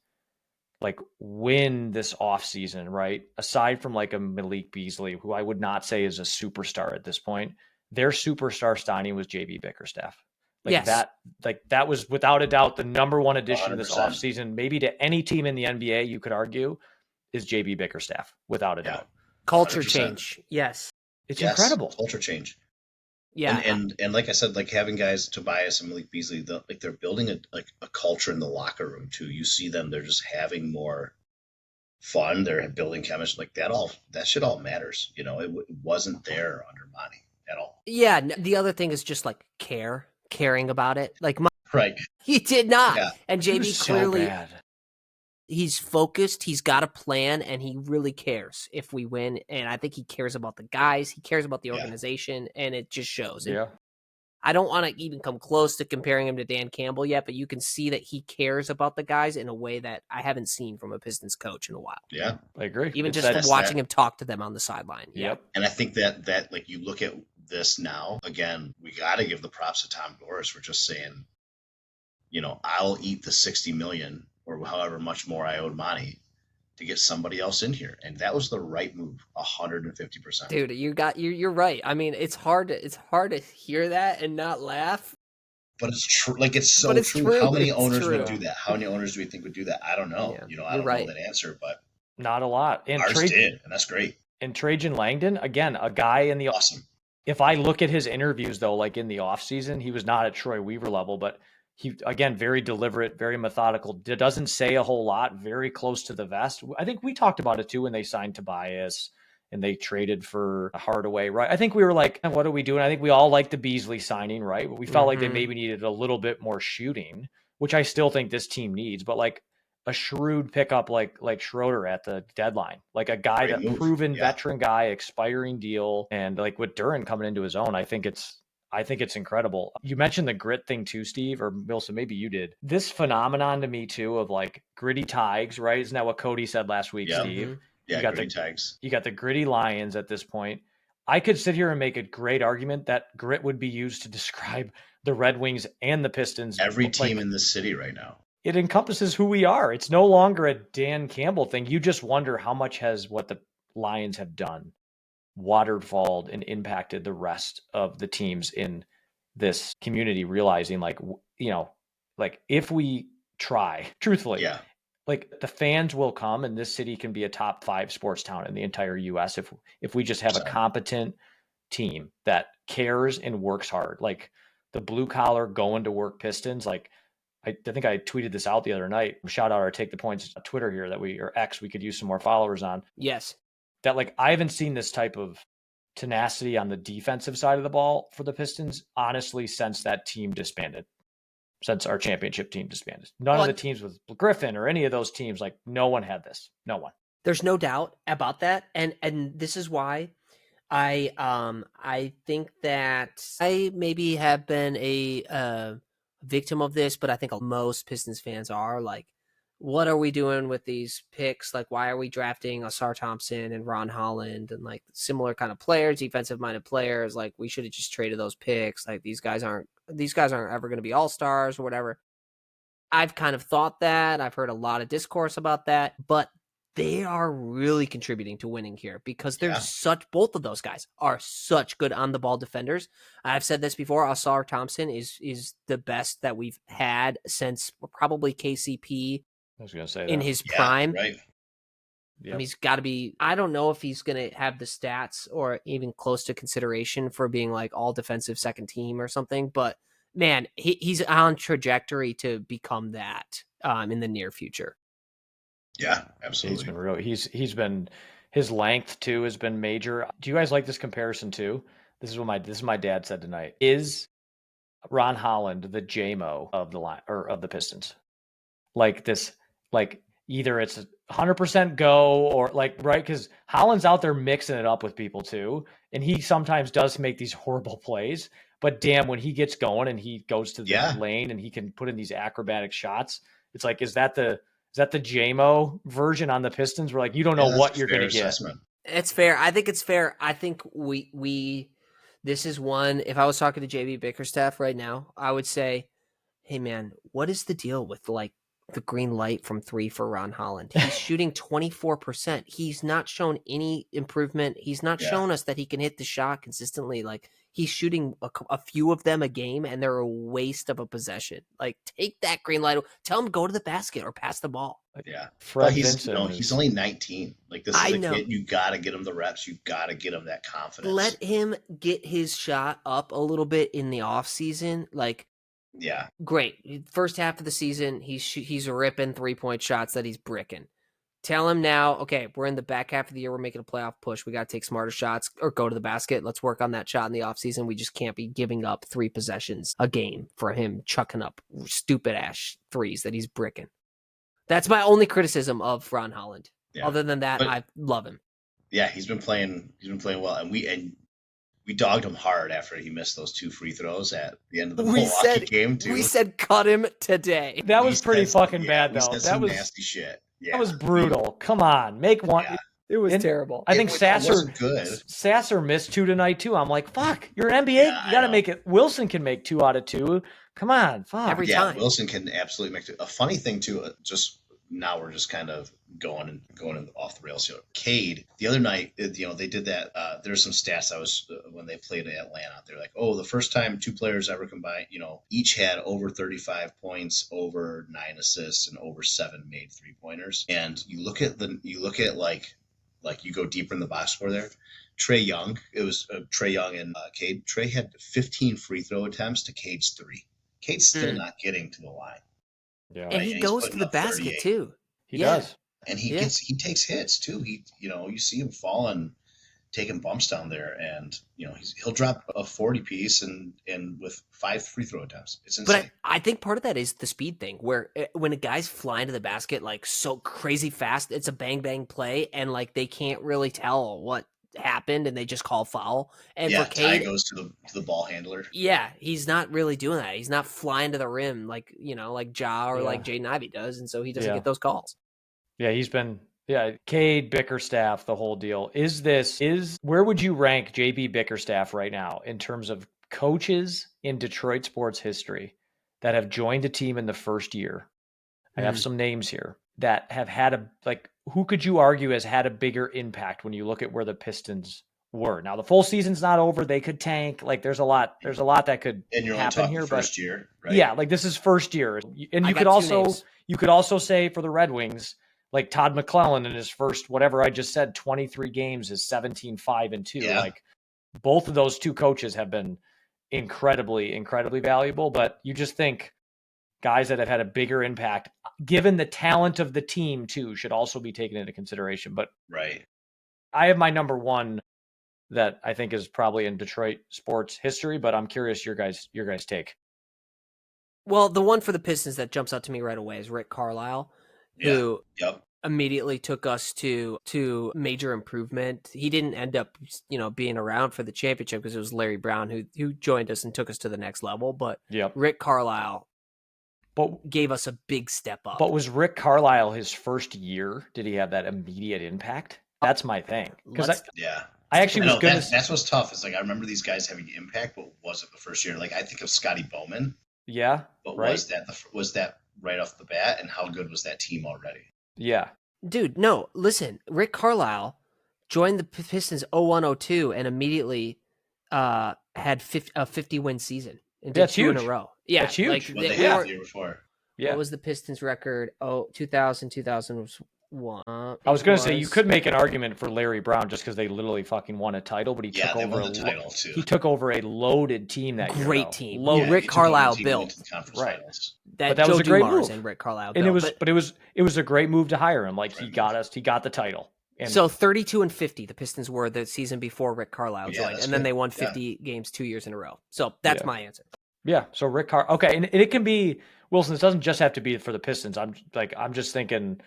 like win this offseason, right? Aside from like a Malik Beasley, who I would not say is a superstar at this point, their superstar signing was JB Bickerstaff. That was without a doubt the number one addition 100%. this offseason, maybe to any team in the NBA, you could argue, is JB Bickerstaff, without a doubt. Culture 100%. change. Yes. It's incredible. Culture change. Yeah. And like I said, like having guys Tobias and Malik Beasley, they're building a culture in the locker room too. You see them, they're just having more fun. They're building chemistry. Like that shit all matters. It wasn't there under Monty at all. Yeah. The other thing is just like caring about it. Like right. He did not. Yeah. And JB clearly, so bad. He's focused. He's got a plan, and he really cares if we win. And I think he cares about the guys. He cares about the organization, and it just shows. Yeah. I don't want to even come close to comparing him to Dan Campbell yet, but you can see that he cares about the guys in a way that I haven't seen from a Pistons coach in a while. Yeah, I agree. Even just from watching him talk to them on the sideline. Yep. And I think that like you look at this now, again, we got to give the props to Tom Doris for just saying, I'll eat the $60 million or however much more I owed Monty to get somebody else in here. And that was the right move, 150%. Dude, you're right. I mean, it's hard to hear that and not laugh. But it's true. Like, it's so true. How many owners would do that? How many owners do we think would do that? I don't know. Yeah, I don't know that answer, but not a lot. And ours did, and that's great. And Trajan Langdon, again, a guy in the awesome. If I look at his interviews though, like in the offseason, he was not at Troy Weaver level, but he, again, very deliberate, very methodical. Doesn't say a whole lot, very close to the vest. I think we talked about it too when they signed Tobias and they traded for Hardaway, right? I think we were like, what are we doing? I think we all liked the Beasley signing, right? But we felt like they maybe needed a little bit more shooting, which I still think this team needs, but like a shrewd pickup like Schroeder at the deadline, like a guy, proven veteran guy, expiring deal, and like with Duran coming into his own, I think it's incredible. You mentioned the grit thing too, Steve, or Milson, maybe you did. This phenomenon to me too of like gritty Tigers, right? Isn't that what Cody said last week, Steve? Yeah, gritty Tigers. You got the gritty Lions at this point. I could sit here and make a great argument that grit would be used to describe the Red Wings and the Pistons. Every team in this city right now. It encompasses who we are. It's no longer a Dan Campbell thing. You just wonder how much has what the Lions have done waterfalled and impacted the rest of the teams in this community, realizing like if we try truthfully, like the fans will come and this city can be a top 5 sports town in the entire US if we just have a competent team that cares and works hard. Like the blue collar going to work Pistons, like I think I tweeted this out the other night. Shout out our Take the Points Twitter here or X, we could use some more followers on. Yes. That like I haven't seen this type of tenacity on the defensive side of the ball for the Pistons, honestly, since that team disbanded, since our championship team disbanded. None of the teams with Griffin or any of those teams, like no one had this. No one. There's no doubt about that. And this is why I think that I maybe have been a victim of this, but I think most Pistons fans are like, what are we doing with these picks? Like, why are we drafting Asar Thompson and Ron Holland and like similar kind of players, defensive minded players? Like, we should have just traded those picks. Like, these guys aren't ever going to be all-stars or whatever. I've kind of thought that. I've heard a lot of discourse about that, but they are really contributing to winning here because they're both of those guys are such good on the ball defenders. I've said this before. Asar Thompson is the best that we've had since probably KCP. I was going to say in that. his prime. Right. Yep. I mean, he's got to be, I don't know if he's going to have the stats or even close to consideration for being like all defensive second team or something, but man, he's on trajectory to become that in the near future. Yeah, absolutely. He's been real. He's been, his length too has been major. Do you guys like this comparison too? This is my dad said tonight. Is Ron Holland the JMO of the line or of the Pistons? Like this, like either it's 100% go or like, right? Because Holland's out there mixing it up with people too. And he sometimes does make these horrible plays, but damn, when he gets going and he goes to the lane and he can put in these acrobatic shots, it's like, is that the JMO version on the Pistons? Where like, you don't know what you're going to get. It's fair. I think it's fair. I think this is one, if I was talking to JB Bickerstaff right now, I would say, hey man, what is the deal with like the green light from 3 for Ron Holland? He's shooting 24%. He's not shown any improvement. He's not shown us that he can hit the shot consistently. Like he's shooting a few of them a game and they're a waste of a possession. Like take that green light. Tell him go to the basket or pass the ball. Yeah. Fred he's only 19. Like this is a kid. You got to get him the reps. You got to get him that confidence. Let him get his shot up a little bit in the off season. Like, yeah, great. First half of the season, he's ripping 3-point shots that he's bricking. Tell him now, okay, we're in the back half of the year. We're making a playoff push. We got to take smarter shots or go to the basket. Let's work on that shot in the offseason. We just can't be giving up 3 possessions a game for him chucking up stupid ass threes that he's bricking. That's my only criticism of Ron Holland. Yeah. Other than that, I love him. Yeah, he's been playing well, and we dogged him hard after he missed those 2 free throws at the end of the Milwaukee game too. We said cut him today. That was pretty fucking bad though. That was nasty shit. Yeah. That was brutal. Come on, make one. Yeah. It was terrible. I think Sasser missed 2 tonight too. I'm like, fuck, you're an NBA. Yeah, you got to make it. Wilson can make 2 out of 2. Come on, fuck. Every time. Wilson can absolutely make 2. A funny thing too, just now we're just kind of going off the rails here. Cade, the other night, they did that. There's some stats when they played Atlanta. They're like, the first time 2 players ever combined, each had over 35 points, over 9 assists, and over 7 made 3-pointers. And you look at you go deeper in the box score there. Trae Young, it was Trae Young and Cade. Trae had 15 free throw attempts to Cade's 3. Cade's still not getting to the line. Yeah, and he goes to the basket too. He does, and he takes hits too. You see him falling, taking bumps down there, and he'll drop a 40 piece and with 5 free throw attempts. It's insane. But I think part of that is the speed thing, where when a guy's flying to the basket like so crazy fast, it's a bang bang play, and like they can't really tell what happened and they just call foul. And for Cade, Ty goes to the ball handler. Yeah, he's not really doing that. He's not flying to the rim like Ja or like Jaden Ivey does, and so he doesn't get those calls. Yeah, he's been Cade, Bickerstaff, the whole deal. Where would you rank JB Bickerstaff right now in terms of coaches in Detroit sports history that have joined a team in the first year? I have some names here that have had who could you argue has had a bigger impact when you look at where the Pistons were? Now the full season's not over. They could tank. Like there's a lot that could happen here. First year, right? Yeah, like this is first year. And you could also say for the Red Wings, like Todd McClellan in his first, whatever I just said, 23 games is 17-5-2. Yeah. Like both of those 2 coaches have been incredibly, incredibly valuable. But you just think guys that have had a bigger impact, given the talent of the team too, should also be taken into consideration. But I have my number 1 that I think is probably in Detroit sports history, but I'm curious your guys' take. Well, the one for the Pistons that jumps out to me right away is Rick Carlisle, who immediately took us to major improvement. He didn't end up, being around for the championship because it was Larry Brown who joined us and took us to the next level. But Rick Carlisle, gave us a big step up. But was Rick Carlisle his first year? Did he have that immediate impact? That's my thing. Because I actually was going to. That's what's tough. It's like I remember these guys having impact, but was it the first year? Like I think of Scotty Bowman. Yeah. But right? was that right off the bat? And how good was that team already? Yeah. Dude, no. Listen, Rick Carlisle joined the Pistons 01-02 and immediately had a 50-win season and did two in a row. Yeah, that's huge. Like, they had the year before. Yeah. What was the Pistons record? 2000, 2001. I was going to say you could make an argument for Larry Brown just because they literally fucking won a title, but he took over a title too. He took over a loaded team that year. Great team. Rick Carlisle built. Right. That was a great move. And Rick Carlisle built. And it was a great move to hire him. Like he got the title. And so 32-50, the Pistons were the season before Rick Carlisle joined, and then they won 50 games 2 years in a row. So that's my answer. Yeah. So Rick Carlisle. Okay, and it can be Wilson. It doesn't just have to be for the Pistons. I'm just thinking,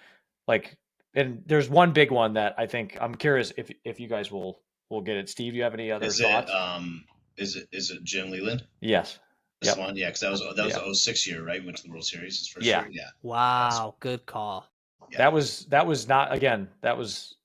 like, and there's one big one that I think I'm curious if you guys will get it. Steve, you have any other thoughts? Is it Jim Leland? Yes. This one, yeah, because that was the 06 year, right? Went to the World Series his first year. Yeah. Wow, good call. Yeah. That was not again. That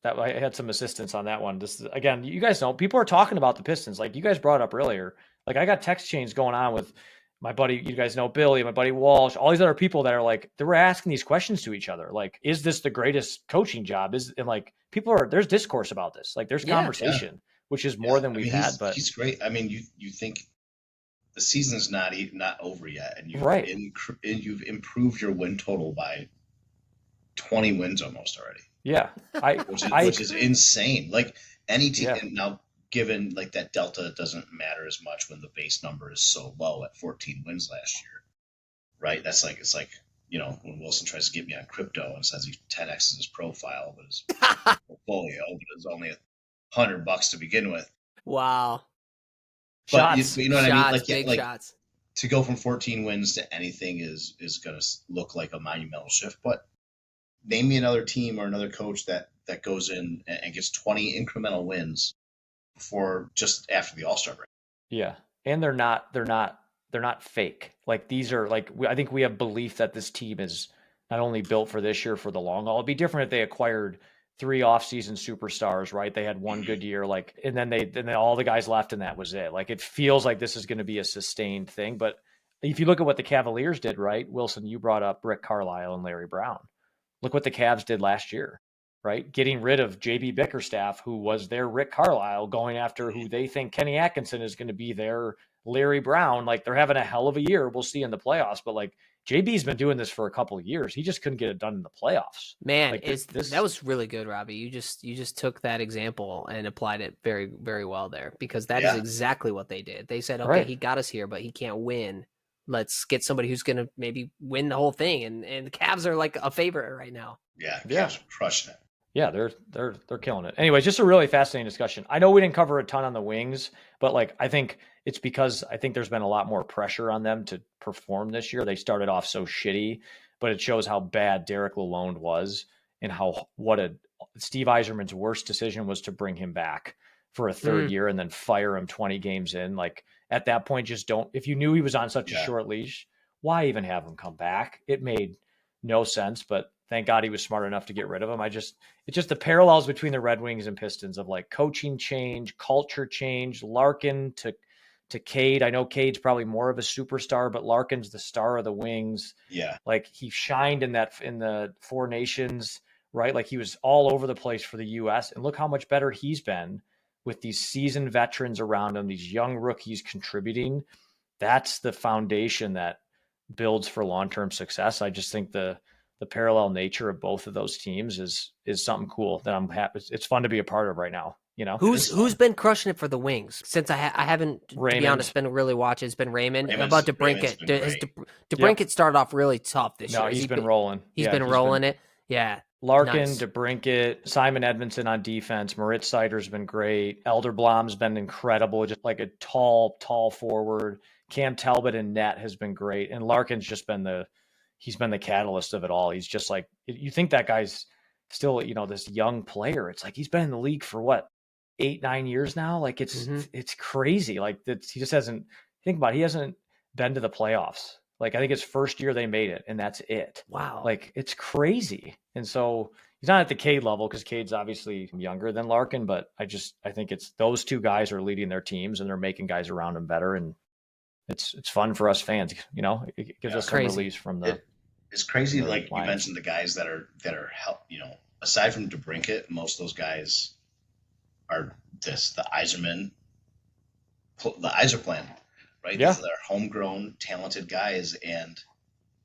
I had some assistance on that one. This again, you guys know people are talking about the Pistons. Like you guys brought up earlier. Like I got text chains going on with my buddy. You guys know Billy, my buddy Walsh, all these other people that are like they were asking these questions to each other. Like, is this the greatest coaching job? And like people are there's discourse about this. Like there's conversation, which is more than we've had. But he's great. I mean, you think the season's not over yet, and you've improved your win total by 20 wins almost already. Yeah. Which is insane. Like any team now, given like that delta doesn't matter as much when the base number is so low at 14 wins last year. Right? It's like, when Wilson tries to get me on crypto and says he 10x's his profile, but his portfolio, but it's only $100 to begin with. Wow. But shots, you know what I mean? Big shots. To go from 14 wins to anything is going to look like a monumental shift, but name me another team or another coach that goes in and gets 20 incremental wins before just after the All-Star break. Yeah, and they're not fake. Like these are like I think we have belief that this team is not only built for this year for the long haul. It'd be different if they acquired 3 off-season superstars, right? They had one good year, like, and then all the guys left, and that was it. Like it feels like this is going to be a sustained thing. But if you look at what the Cavaliers did, right, Wilson, you brought up Rick Carlisle and Larry Brown. Look what the Cavs did last year, right? Getting rid of J.B. Bickerstaff, who was their Rick Carlisle, going after who they think Kenny Atkinson is going to be their Larry Brown. Like they're having a hell of a year. We'll see in the playoffs. But like JB's been doing this for a couple of years. He just couldn't get it done in the playoffs. Man, like that was really good, Robbie. You just took that example and applied it very, very well there because that is exactly what they did. They said, okay, he got us here, but he can't win. Let's get somebody who's going to maybe win the whole thing. And the Cavs are like a favorite right now. Yeah. Cavs are crushing it. Yeah, they're killing it. Anyways, just a really fascinating discussion. I know we didn't cover a ton on the wings, but like I think it's because I think there's been a lot more pressure on them to perform this year. They started off so shitty, but it shows how bad Derek Lalonde was and Steve Yzerman's worst decision was to bring him back for a third year and then fire him 20 games in. Like at that point, if you knew he was on such a short leash, why even have him come back? It made no sense, but thank God he was smart enough to get rid of him. It's just the parallels between the Red Wings and Pistons of like coaching change, culture change, Larkin to Cade. I know Cade's probably more of a superstar, but Larkin's the star of the Wings. Yeah. Like he shined in the Four Nations, right? Like he was all over the place for the US, and look how much better he's been with these seasoned veterans around him, these young rookies contributing. That's the foundation that builds for long-term success. I just think the parallel nature of both of those teams is something cool that I'm happy. It's fun to be a part of right now. You know, who's been crushing it for the Wings since I haven't, to be honest, been really watching. It's been Raymond. About DeBrincat. DeBrincat started off really tough this year. No, he's been rolling. He's been rolling it. Yeah. Larkin, nice. DeBrincat, Simon Edmondson on defense. Moritz Seider's been great. Elderblom's been incredible, just like a tall forward. Cam Talbot in net has been great. And Larkin's just been the catalyst of it all. He's just like, you think that guy's still, this young player. It's like he's been in the league for what, 8-9 years now? Like it's crazy. Like he just hasn't, think about it, he hasn't been to the playoffs Like, I think his first year they made it, and that's it. Wow. Like, it's crazy. And so he's not at the Cade level because Cade's obviously younger than Larkin, but I think it's those two guys are leading their teams and they're making guys around them better. And it's fun for us fans. It gives us some release from the. It's crazy. Like you mentioned, the guys that are help. Aside from DeBrincat, most of those guys are the Yzerman, the Yzerplan, right? Yeah. They're homegrown, talented guys, and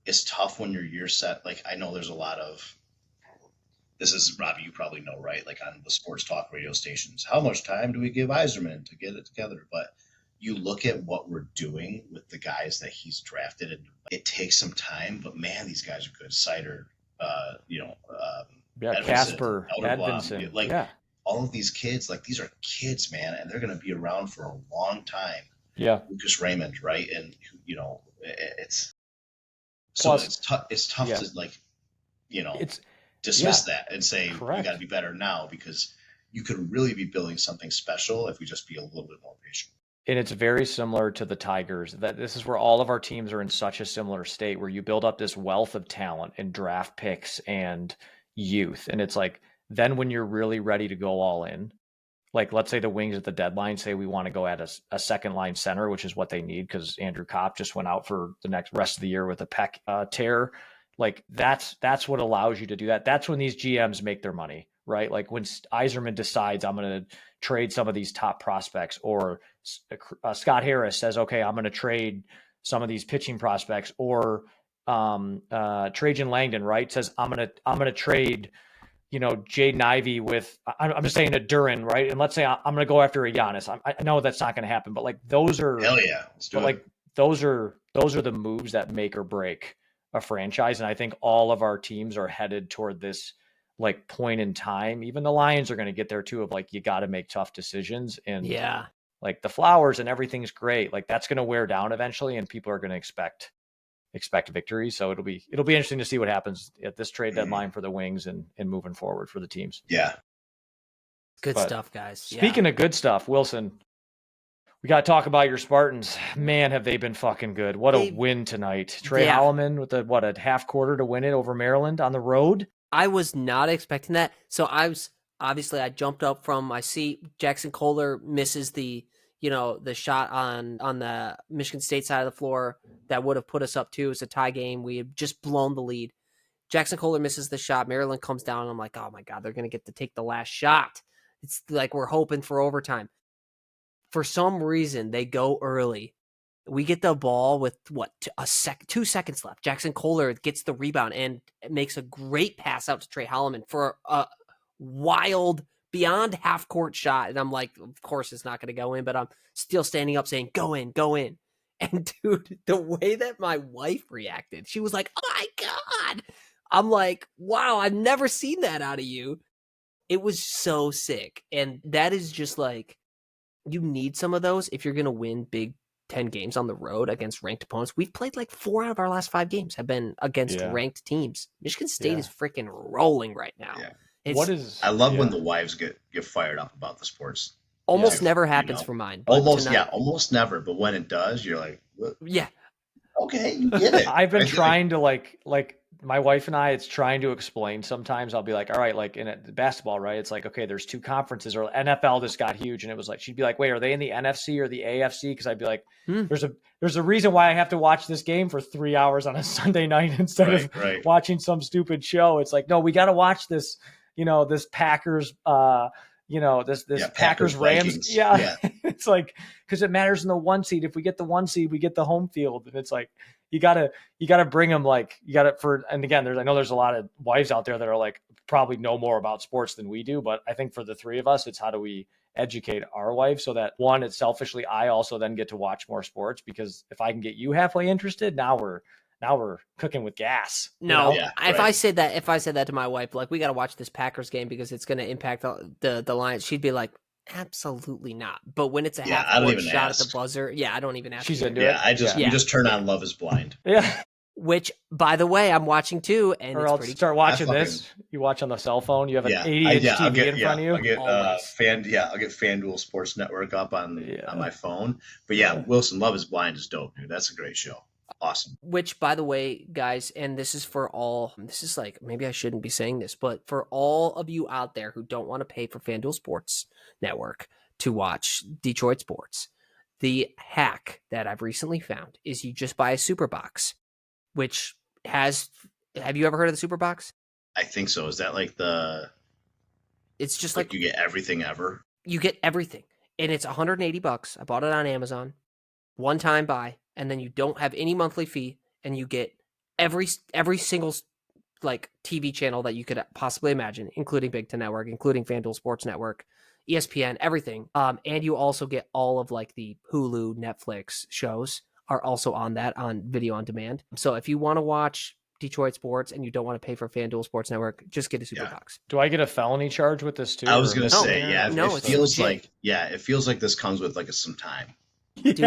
it's tough when your year set. Like, I know there's a lot of. This is, Robbie, you probably know, right? Like on the sports talk radio stations, how much time do we give Yzerman to get it together? But you look at what we're doing with the guys that he's drafted, and it takes some time, but man, these guys are good. Sider, Casper, Edvinson, all of these kids, like these are kids, man, and they're going to be around for a long time. Yeah. Lucas Raymond, right? And, it's tough to dismiss that and say, correct. We got to be better now, because you could really be building something special if we just be a little bit more patient. And it's very similar to the Tigers. That this is where all of our teams are in such a similar state, where you build up this wealth of talent and draft picks and youth. And it's like, then when you're really ready to go all in, like let's say the Wings at the deadline say we want to go at a second line center, which is what they need because Andrew Kopp just went out for the next rest of the year with a pec tear. Like that's what allows you to do that. That's when these GMs make their money, right? Like when Yzerman decides I'm going to trade some of these top prospects, or Scott Harris says, okay, I'm going to trade some of these pitching prospects, or Trajan Langdon, right, says I'm going to trade, Jaden Ivey with, I'm just saying a Duran, right? And let's say I'm going to go after a Giannis. I know that's not going to happen, but like those are, hell yeah, let's do it. Like those are the moves that make or break a franchise. And I think all of our teams are headed toward this like point in time. Even the Lions are going to get there too, of like, you got to make tough decisions. And like the Flowers and everything's great. Like that's going to wear down eventually, and people are going to expect victory. So it'll be interesting to see what happens at this trade deadline for the Wings and moving forward for the teams. Yeah. Good stuff, guys. Speaking of good stuff, Wilson, we got to talk about your Spartans. Man, have they been fucking good. What a win tonight. Trey Holloman with a half quarter to win it over Maryland on the road. I was not expecting that. So I jumped up from my seat. Jackson Kohler misses the shot on the Michigan State side of the floor that would have put us up 2. It's a tie game. We had just blown the lead. Jackson Kohler misses the shot. Maryland comes down. And I'm like, oh my God, they're going to get to take the last shot. It's like we're hoping for overtime. For some reason, they go early. We get the ball with 2 seconds left. Jackson Kohler gets the rebound and makes a great pass out to Trey Holloman for a wild beyond half court shot. And I'm like, of course it's not going to go in, but I'm still standing up saying, go in, go in. And dude, the way that my wife reacted, she was like, oh my God. I'm like, wow, I've never seen that out of you. It was so sick. And that is just like, you need some of those if you're going to win Big 10 games on the road against ranked opponents. We've played like 4 out of our last 5 games have been against ranked teams. Michigan State is freaking rolling right now. Yeah. I love when the wives get fired up about the sports. Almost never happens for mine. Almost never. But when it does, you're like, what? Yeah. Okay, you get it. I've been trying to like my wife and I, it's trying to explain. Sometimes I'll be like, all right, like in basketball, right? It's like, okay, there's 2 conferences, or NFL just got huge. And it was like, she'd be like, wait, are they in the NFC or the AFC? Cause I'd be like, there's a reason why I have to watch this game for 3 hours on a Sunday night instead of watching some stupid show. It's like, no, we got to watch this, this Packers, this Packers Rams. Yeah. It's like, cause it matters in the 1 seed. If we get the 1 seed, we get the home field. And it's like, you gotta bring them, like and again, I know there's a lot of wives out there that are like, probably know more about sports than we do. But I think for the 3 of us, it's how do we educate our wives so that one, it's selfishly, I also then get to watch more sports, because if I can get you halfway interested, now we're cooking with gas. No, if I said that to my wife, like, we got to watch this Packers game because it's going to impact the Lions, she'd be like, absolutely not. But when it's a half-court shot at the buzzer, I don't even ask. She's into it. We just turn on Love Is Blind. Yeah. Which, by the way, I'm watching too. And or I'll start watching this. You watch on the cell phone. You have an 80-inch TV in front of you. I'll get FanDuel Sports Network up on my phone. But Wilson, Love Is Blind is dope, dude. That's a great show. awesome. Which, by the way, guys, and this is like, maybe I shouldn't be saying this, but for all of you out there who don't want to pay for FanDuel Sports Network to watch Detroit sports, the hack that I've recently found is you just buy a super box, which have you ever heard of the super box? I think so. Is that like it's just like you get everything ever? You get everything. And it's $180. I bought it on Amazon. One time buy, and then you don't have any monthly fee, and you get every single like TV channel that you could possibly imagine, including Big Ten Network, including FanDuel Sports Network, ESPN, everything. And you also get all of like the Hulu, Netflix shows are also on that on video on demand. So if you want to watch Detroit sports and you don't want to pay for FanDuel Sports Network, just get a super box. Do I get a felony charge with this too? I was going to say, it feels like this comes with like some time. Dude,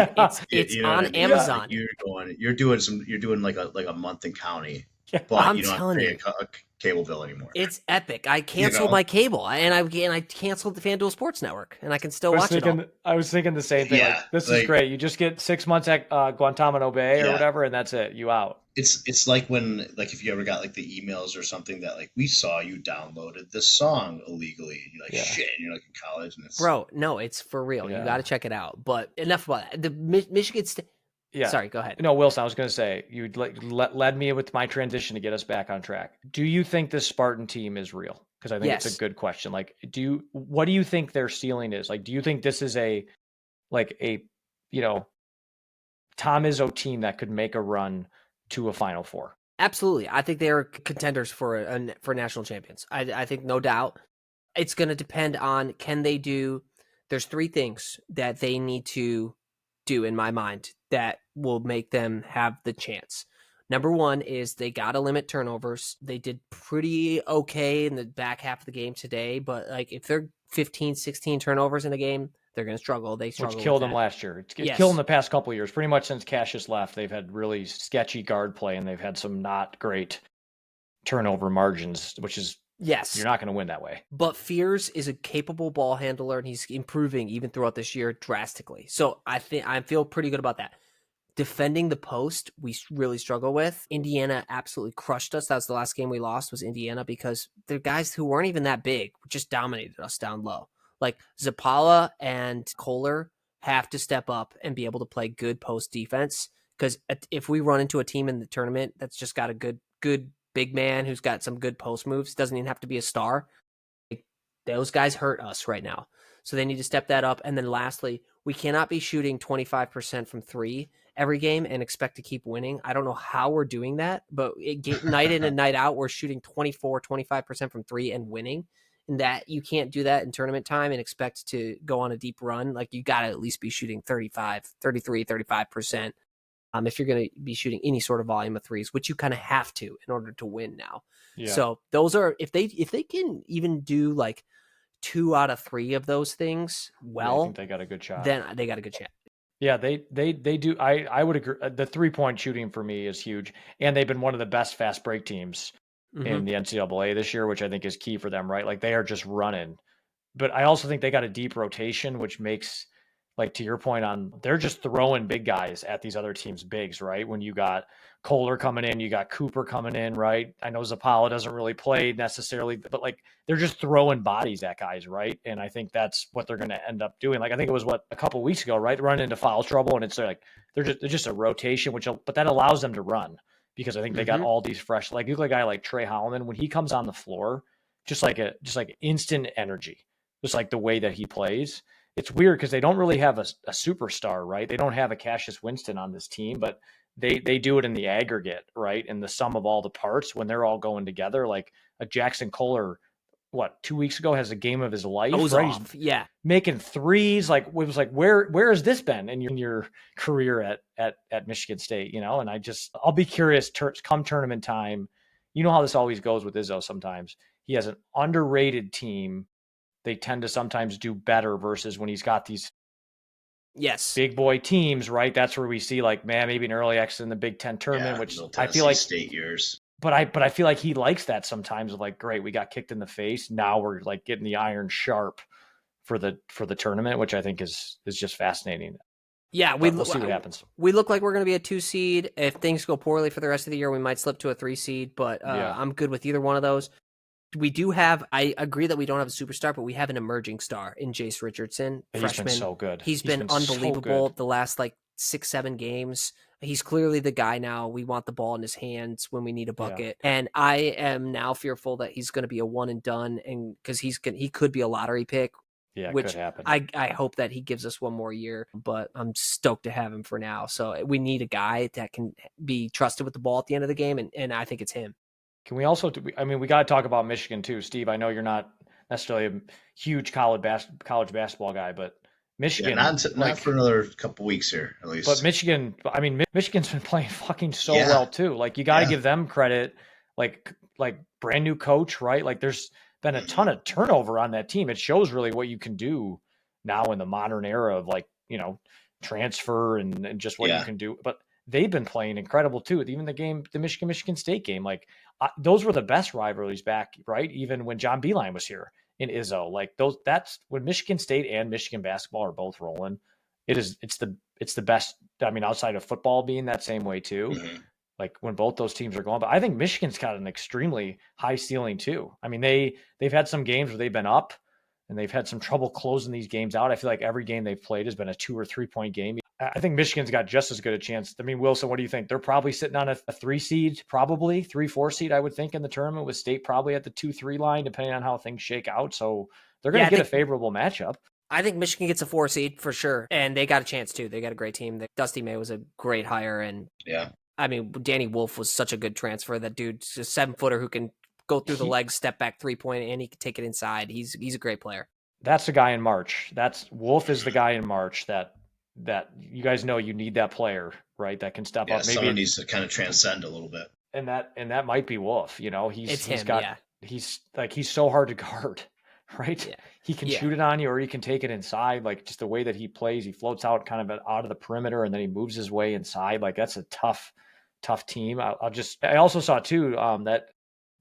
it's on Amazon. Like you're doing like a month in county, but I'm you don't have to pay a cable bill anymore. It's epic. I canceled my cable and I canceled the FanDuel Sports Network, and I can still watch it all. I was thinking the same thing. Yeah, this is great. You just get 6 months at Guantanamo Bay or whatever, and that's it. You out. It's like when, like, if you ever got like the emails or something that like, we saw you downloaded this song illegally, and you're like, shit, and you're like in college, and it's bro, no, it's for real. You got to check it out. But enough about that. The Michigan State. Yeah. Sorry, go ahead. No, Wilson, I was going to say, you led me with my transition to get us back on track. Do you think this Spartan team is real? Because I think it's a good question. Like, what do you think their ceiling is? Like, do you think this is a Tom Izzo team that could make a run to a Final Four? Absolutely. I think they are contenders for national champions. I think no doubt. It's going to depend on, can they do, there's three things that they need to do in my mind that will make them have the chance. Number one is they got to limit turnovers. They did pretty okay in the back half of the game today, but like if they're 15, 16 turnovers in a game, they're going to struggle. Which killed them last year. It's killed them the past couple of years. Pretty much since Cassius left, they've had really sketchy guard play, and they've had some not great turnover margins, which is, you're not going to win that way. But Fears is a capable ball handler, and he's improving even throughout this year drastically. So I feel pretty good about that. Defending the post, we really struggle with. Indiana absolutely crushed us. That was the last game we lost, was Indiana, because they're guys who weren't even that big, just dominated us down low. Like Zapala and Kohler have to step up and be able to play good post defense, because if we run into a team in the tournament that's just got a good big man who's got some good post moves, doesn't even have to be a star, those guys hurt us right now. So they need to step that up. And then lastly, we cannot be shooting 25% from three every game and expect to keep winning. I don't know how we're doing that, but night in and night out, we're shooting 25% from three and winning. And that you can't do that in tournament time and expect to go on a deep run. Like, you got to at least be shooting 35% if you're going to be shooting any sort of volume of threes, which you kind of have to in order to win now. Yeah. So those are, if they can even do like 2 out of 3 of those things, I think they got a good shot. Then they got a good chance. Yeah, they do. I would agree. The 3-point shooting for me is huge, and they've been one of the best fast break teams in the NCAA this year, which I think is key for them, right? Like, they are just running. But I also think they got a deep rotation, which makes, like, to your point on, they're just throwing big guys at these other teams' bigs, right? When you got Kohler coming in, you got Cooper coming in, right? I know Zapala doesn't really play necessarily, but like, they're just throwing bodies at guys, right? And I think that's what they're going to end up doing. Like, I think it was a couple of weeks ago, right? Running into foul trouble, and it's like they're just a rotation, but that allows them to run, because I think they got all these fresh, like, you look at a guy like Trey Holloman, when he comes on the floor, just like instant energy, just like the way that he plays. It's weird because they don't really have a superstar, right? They don't have a Cassius Winston on this team, but they do it in the aggregate, right? In the sum of all the parts, when they're all going together. Like a Jackson Kohler, 2 weeks ago, has a game of his life, right? He's making threes. Like, it was like, where has this been in your career at Michigan State? And I'll be curious come tournament time. You know how this always goes with Izzo. Sometimes he has an underrated team. They tend to sometimes do better versus when he's got these big boy teams, right? That's where we see, like, man, maybe an early exit in the Big Ten tournament, which I feel like state years. But I feel like he likes that sometimes. Like, great, we got kicked in the face. Now we're like getting the iron sharp for the tournament, which I think is just fascinating. Yeah, we'll see what happens. We look like we're going to be a 2 seed. If things go poorly for the rest of the year, we might slip to a 3 seed, but I'm good with either one of those. We do have, I agree that we don't have a superstar, but we have an emerging star in Jace Richardson. Freshman. He's been so good. He's been unbelievable the last 6-7 games. He's clearly the guy now. We want the ball in his hands when we need a bucket. Yeah. And I am now fearful that he's going to be a one and done, and because he could be a lottery pick. Yeah, which could happen. I hope that he gives us one more year, but I'm stoked to have him for now. So we need a guy that can be trusted with the ball at the end of the game, and I think it's him. Can we also, we got to talk about Michigan too, Steve. I know you're not necessarily a huge college basketball guy, but Michigan. Yeah, not for another couple weeks here, at least. But Michigan, Michigan's been playing fucking so well too. Like, you got to give them credit, like brand new coach, right? Like, there's been a ton of turnover on that team. It shows really what you can do now in the modern era of transfer and just what you can do. But they've been playing incredible too. Even the Michigan State game, those were the best rivalries back, right? Even when John Beilein was here in Izzo, that's when Michigan State and Michigan basketball are both rolling. It's the best. I mean, outside of football being that same way too. Mm-hmm. Like when both those teams are going, but I think Michigan's got an extremely high ceiling too. I mean, they've had some games where they've been up and they've had some trouble closing these games out. I feel like every game they've played has been a 2 or 3 point game. I think Michigan's got just as good a chance. I mean, Wilson, what do you think? They're probably sitting on a 3 seed, probably 3-4 seed, I would think, in the tournament, with State probably at the 2-3 line, depending on how things shake out. So they're going to get a favorable matchup. I think Michigan gets a 4 seed for sure. And they got a chance too. They got a great team. Dusty May was a great hire. And I mean, Danny Wolf was such a good transfer. That dude's a 7-footer who can go through the legs, step back 3-point, and he can take it inside. He's a great player. That's the guy in March. Wolf is the guy in March that you guys know you need that player, right? That can step up. Maybe someone needs to kind of transcend a little bit. And that might be Wolf. He's so hard to guard, right? Yeah. He can shoot it on you, or he can take it inside. Like, just the way that he plays, he floats out kind of out of the perimeter, and then he moves his way inside. Like, that's a tough team. I also saw too that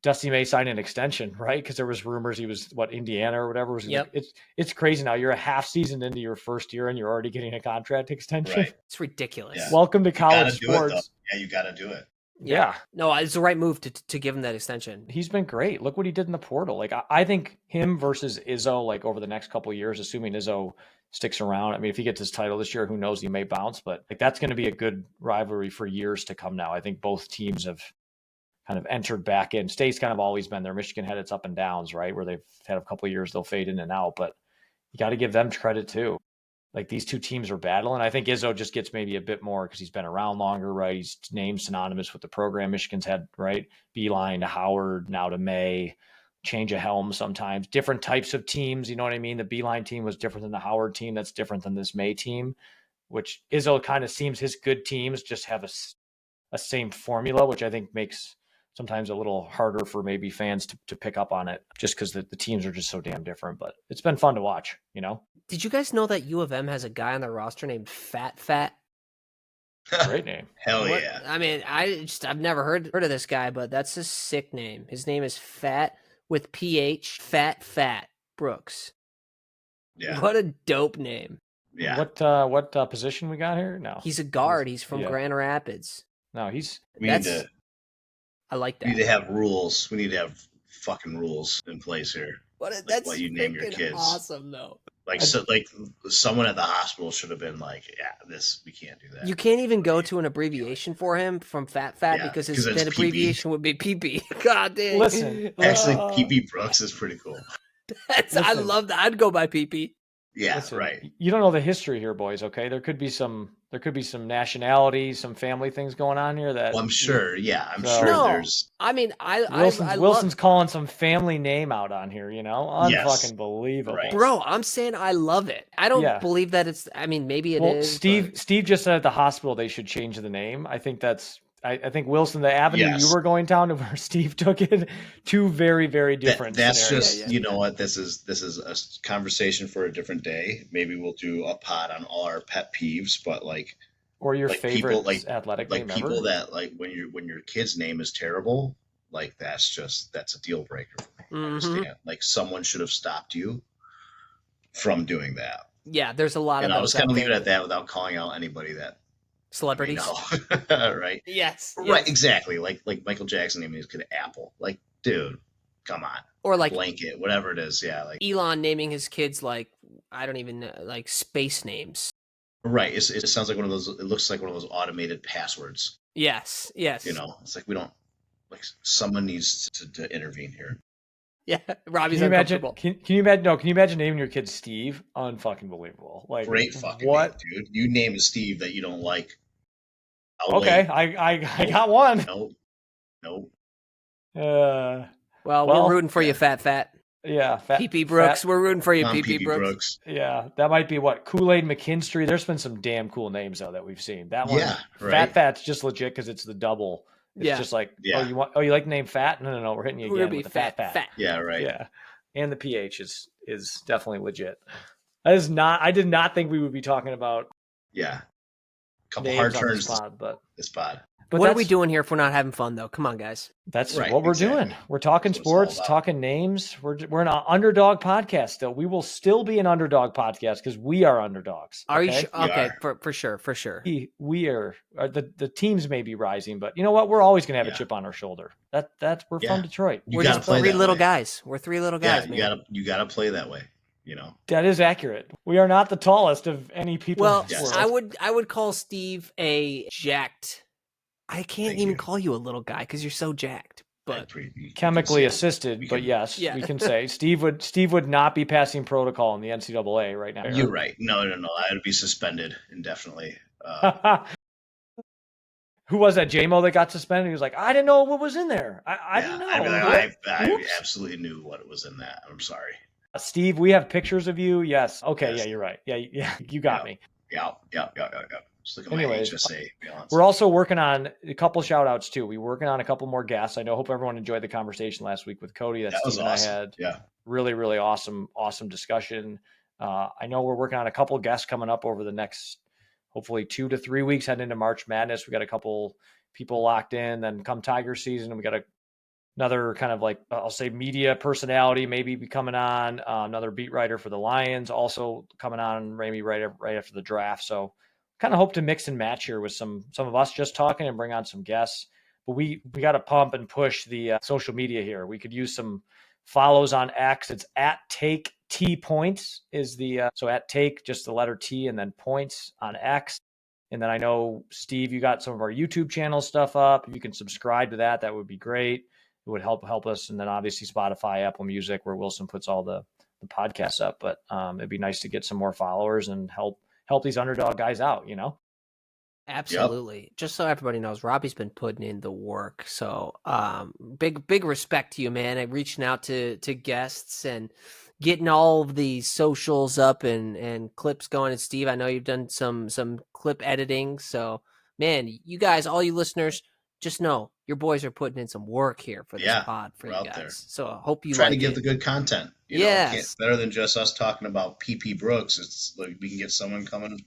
Dusty May signed an extension, right? Because there was rumors he was Indiana or whatever. It's crazy now. You're a half season into your first year and you're already getting a contract extension. Right. It's ridiculous. Yeah. Welcome to college sports. You got to do it. Yeah. No, it's the right move to give him that extension. He's been great. Look what he did in the portal. Like, I think him versus Izzo, over the next couple of years, assuming Izzo sticks around. I mean, if he gets his title this year, who knows? He may bounce, but that's going to be a good rivalry for years to come now. I think both teams have kind of entered back in. State's kind of always been there. Michigan had its up and downs, right? Where they've had a couple of years, they'll fade in and out, but you got to give them credit too. Like, these two teams are battling. I think Izzo just gets maybe a bit more because he's been around longer, right? He's named synonymous with the program Michigan's had, right? Beilein to Howard, now to May, change of helm sometimes. Different types of teams, you know what I mean? The Beilein team was different than the Howard team. That's different than this May team, which Izzo kind of seems his good teams just have a same formula, which I think makes sometimes a little harder for maybe fans to pick up on it, just because the teams are just so damn different. But it's been fun to watch, Did you guys know that U of M has a guy on their roster named Fat? Great name. Hell yeah. I mean, I've never heard of this guy, but that's a sick name. His name is Fat with PH, Fat Brooks. Yeah. What a dope name. Yeah. What position we got here? No. He's a guard. He's from Grand Rapids. No, I like that. We need to have rules. We need to have fucking rules in place here. That's what you name your kids. Awesome, though. Someone at the hospital should have been like, we can't do that. You can't even go to an abbreviation for him from Fat because his abbreviation would be PeePee. God damn. Listen, actually, PeePee Brooks is pretty cool. I love that. I'd go by PeePee. Yeah, listen, right. You don't know the history here, boys. Okay, there could be some nationality, some family things going on here. That I'm sure. Yeah, I'm sure there's. I mean, Wilson's calling some family name out on here. Unfucking believable, right. Bro. I'm saying I love it. I don't believe that it's. I mean, maybe it is. Steve just said at the hospital they should change the name. I think that's. I think Wilson, the avenue you were going down to where Steve took it, two very, very different. That's scenarios. just, you know what? This is a conversation for a different day. Maybe we'll do a pod on all our pet peeves, but or your favorite people, athletic name people ever? that when your kid's name is terrible, that's a deal breaker for me. I understand. Someone should have stopped you from doing that. Yeah, there's a lot And of I was those kind out of leave it there. at that without calling out anybody that Celebrities. know. Right. Yes. Right. Yes. Exactly. Like Michael Jackson naming his kid Apple. Like, dude, come on. Or like Blanket, whatever it is. Yeah. Like, Elon naming his kids like I don't even know, like space names. right. It sounds like one of those. It looks like one of those automated passwords. Yes. Yes. It's like we don't. Like someone needs to intervene here. Yeah. Robbie's Can you imagine? uncomfortable. Can you imagine? No, can you imagine naming your kid Steve? Unfucking believable. Like Great fucking what? name, dude. You name a Steve that you don't like. I'll Okay, wait. I got one. Nope. Well, Well, we're rooting for you, Fat. Yeah, PeePee Brooks, fat- we're rooting for you, Come on, PeePee PeePee Brooks. Yeah, that might be what Kool-Aid McKinstry. There's been some damn cool names though that we've seen. That one, Yeah, right. Fat's just legit because it's the double. It's Yeah. just like, Yeah. you like the name Fat? No, we're hitting you We're again gonna be with the Fat. Yeah, right. Yeah, and the PH is definitely legit. I did not think we would be talking about Yeah. Couple names hard on turns this pod, but this pod. What are we doing here if we're not having fun, though? Come on, guys. That's Right, what we're exactly. doing. We're talking That's what it's sports, all about. talking names. We're an underdog podcast still. We will still be an underdog podcast because we are underdogs. Are you okay? sure? We Okay, are. for sure. We are the teams may be rising, but you know what? We're always gonna have a Yeah. chip on our shoulder. We're Yeah. from Detroit. You We're gotta just play three that little way. guys. We're three little guys, Yeah, man. you gotta play that way. That is accurate. We are not the tallest of any people Well, in this Yes. world. I would call Steve a jacked. I can't Thank even you. call you a little guy because you're so jacked. But You Chemically can say- assisted, we but can- yes, Yeah. we can say Steve would not be passing protocol in the NCAA right now. You're right. No. I would be suspended indefinitely. Who was that? JMO that got suspended? He was like, I didn't know what was in there. I didn't know. I'd be like, I Whoops. absolutely knew what was in that. I'm sorry. Steve, we have pictures of you. Yes. Okay. Yes. Yeah, you're right. Yeah, you got me. Yeah. Just look at Anyways, my HSA balance. We're also working on a couple shout outs too. We're working on a couple more guests. I hope everyone enjoyed the conversation last week with Cody that That was Steve and awesome. I had. Yeah. Really, really awesome discussion. I know we're working on a couple guests coming up over the next, hopefully 2 to 3 weeks heading into March Madness. We got a couple people locked in. Then come Tiger season, we got another kind of like, I'll say media personality maybe be coming on, another beat writer for the Lions also coming on maybe right after the draft. So kind of hope to mix and match here with some of us just talking and bring on some guests. But we got to pump and push the social media here. We could use some follows on X. It's at Take T Points is so at Take just the letter T and then points on X. And then I know Steve, you got some of our YouTube channel stuff up. If you can subscribe to that would be great. It would help us. And then obviously Spotify, Apple Music, where Wilson puts all the podcasts up. But it'd be nice to get some more followers and help these underdog guys out, absolutely. Yep. Just so everybody knows, Robbie's been putting in the work. So big respect to you, man. I'm reaching out to guests and getting all of the socials up and clips going. And Steve, I know you've done some clip editing. So man, you guys, all you listeners, just know your boys are putting in some work here for this pod for you guys. There. So I hope you trying to give the good content. Yes. Better than just us talking about PeePee Brooks. It's like we can get someone coming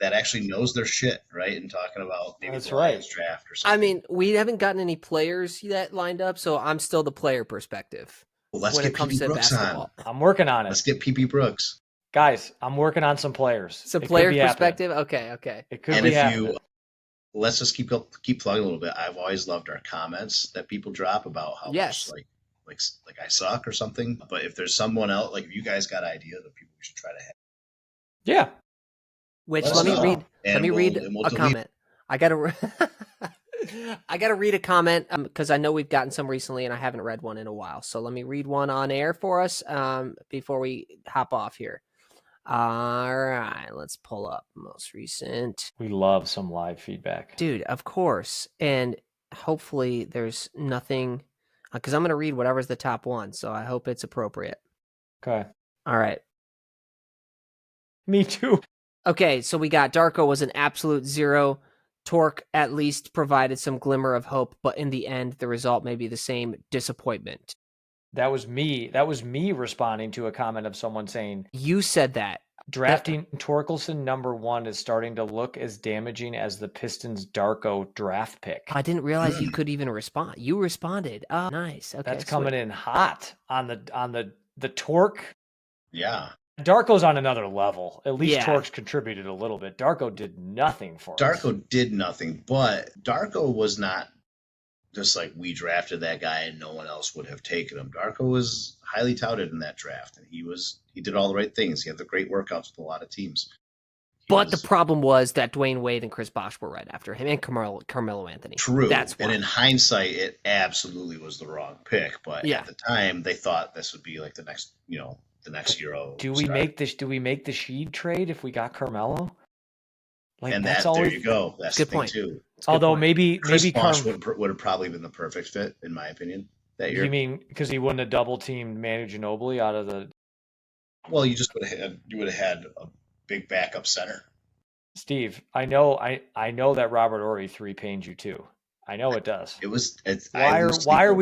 that actually knows their shit, right? And talking about maybe the Lions draft or something. I mean, we haven't gotten any players yet lined up, so I'm still the player perspective. Well, let's get PeePee Brooks on. I'm working on it. Let's get PeePee Brooks. Guys, I'm working on some players. Some player perspective? Okay. It could be happening. Let's just keep plugging a little bit. I've always loved our comments that people drop about how much like I suck or something. But if there's someone else, like if you guys got ideas of people we should try to have. Yeah. Which let me read a comment. I gotta read a comment because I know we've gotten some recently and I haven't read one in a while. So let me read one on air for us before we hop off here. All right, let's pull up most recent. We love some live feedback. Dude, of course. And hopefully there's nothing, because I'm going to read whatever's the top one. So I hope it's appropriate. Okay. All right. Me too. Okay, so we got Darko was an absolute zero. Torque at least provided some glimmer of hope, but in the end, the result may be the same disappointment. That was me. That was me responding to a comment of someone saying, you said that. Drafting Torkelson #1 is starting to look as damaging as the Pistons Darko draft pick. I didn't realize you could even respond. You responded. Oh, nice. Okay, that's coming in hot on the Torque. Yeah. Darko's on another level. At least Yeah. Torx contributed a little bit. Darko did nothing for us. Darko did nothing, but Darko was not just like we drafted that guy and no one else would have taken him. Darko was highly touted in that draft, and he did all the right things. He had the great workouts with a lot of teams. But the problem was that Dwayne Wade and Chris Bosh were right after him, and Carmelo Anthony. True. That's why. And in hindsight, it absolutely was the wrong pick. But at the time, they thought this would be like the next Euro. Do we make this? Do we make the Sheed trade if we got Carmelo? Like, and that's always, there you go. That's good the thing point. too. Although maybe Bosh would have probably been the perfect fit, in my opinion, that year. You mean because he wouldn't have double teamed Manu Ginobili out of the? Well, you just would have had a big backup center. Steve, I know that Robert Horry 3-pained you too. I know it does. Why are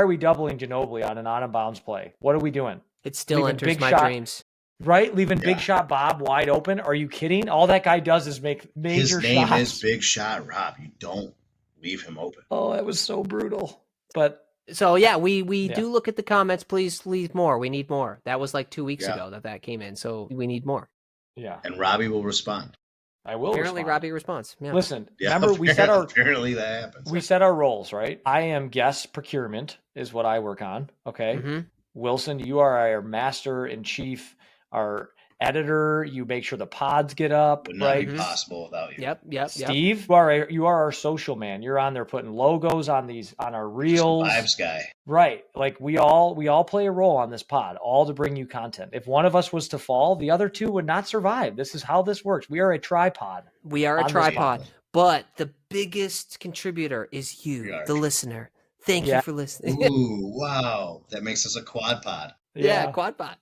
we doubling Ginobili on an out of bounds play? What are we doing? It still enters my dreams. Right? Leaving Big Shot Bob wide open. Are you kidding? All that guy does is make major shots. His name is Big Shot Rob. You don't leave him open. Oh, that was so brutal. But so we do look at the comments. Please leave more. We need more. That was like 2 weeks ago that came in. So we need more. Yeah. And Robbie will respond. I will. Apparently, Robbie responds. Yeah. Listen, remember apparently that happens. We set our roles, right? I am guest procurement is what I work on. Okay. Mm-hmm. Wilson, you are our master in chief, our editor. You make sure the pods get up. Would not right? be possible without you. Yep. Steve, you are our social man. You're on there putting logos on our reels. Vibes guy. Right. Like we all play a role on this pod, all to bring you content. If one of us was to fall, the other two would not survive. This is how this works. We are a tripod. We are a tripod, but the biggest contributor is you, the listener. Thank you for listening. Ooh, wow. That makes us a quad pod. Yeah, quad pod.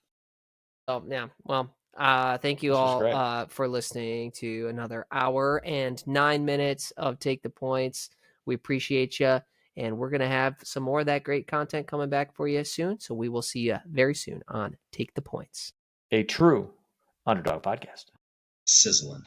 Oh, yeah. Well, thank you all for listening to another hour and 9 minutes of Take the Points. We appreciate you, and we're going to have some more of that great content coming back for you soon. So we will see you very soon on Take the Points. A true Underdog podcast. Sizzling.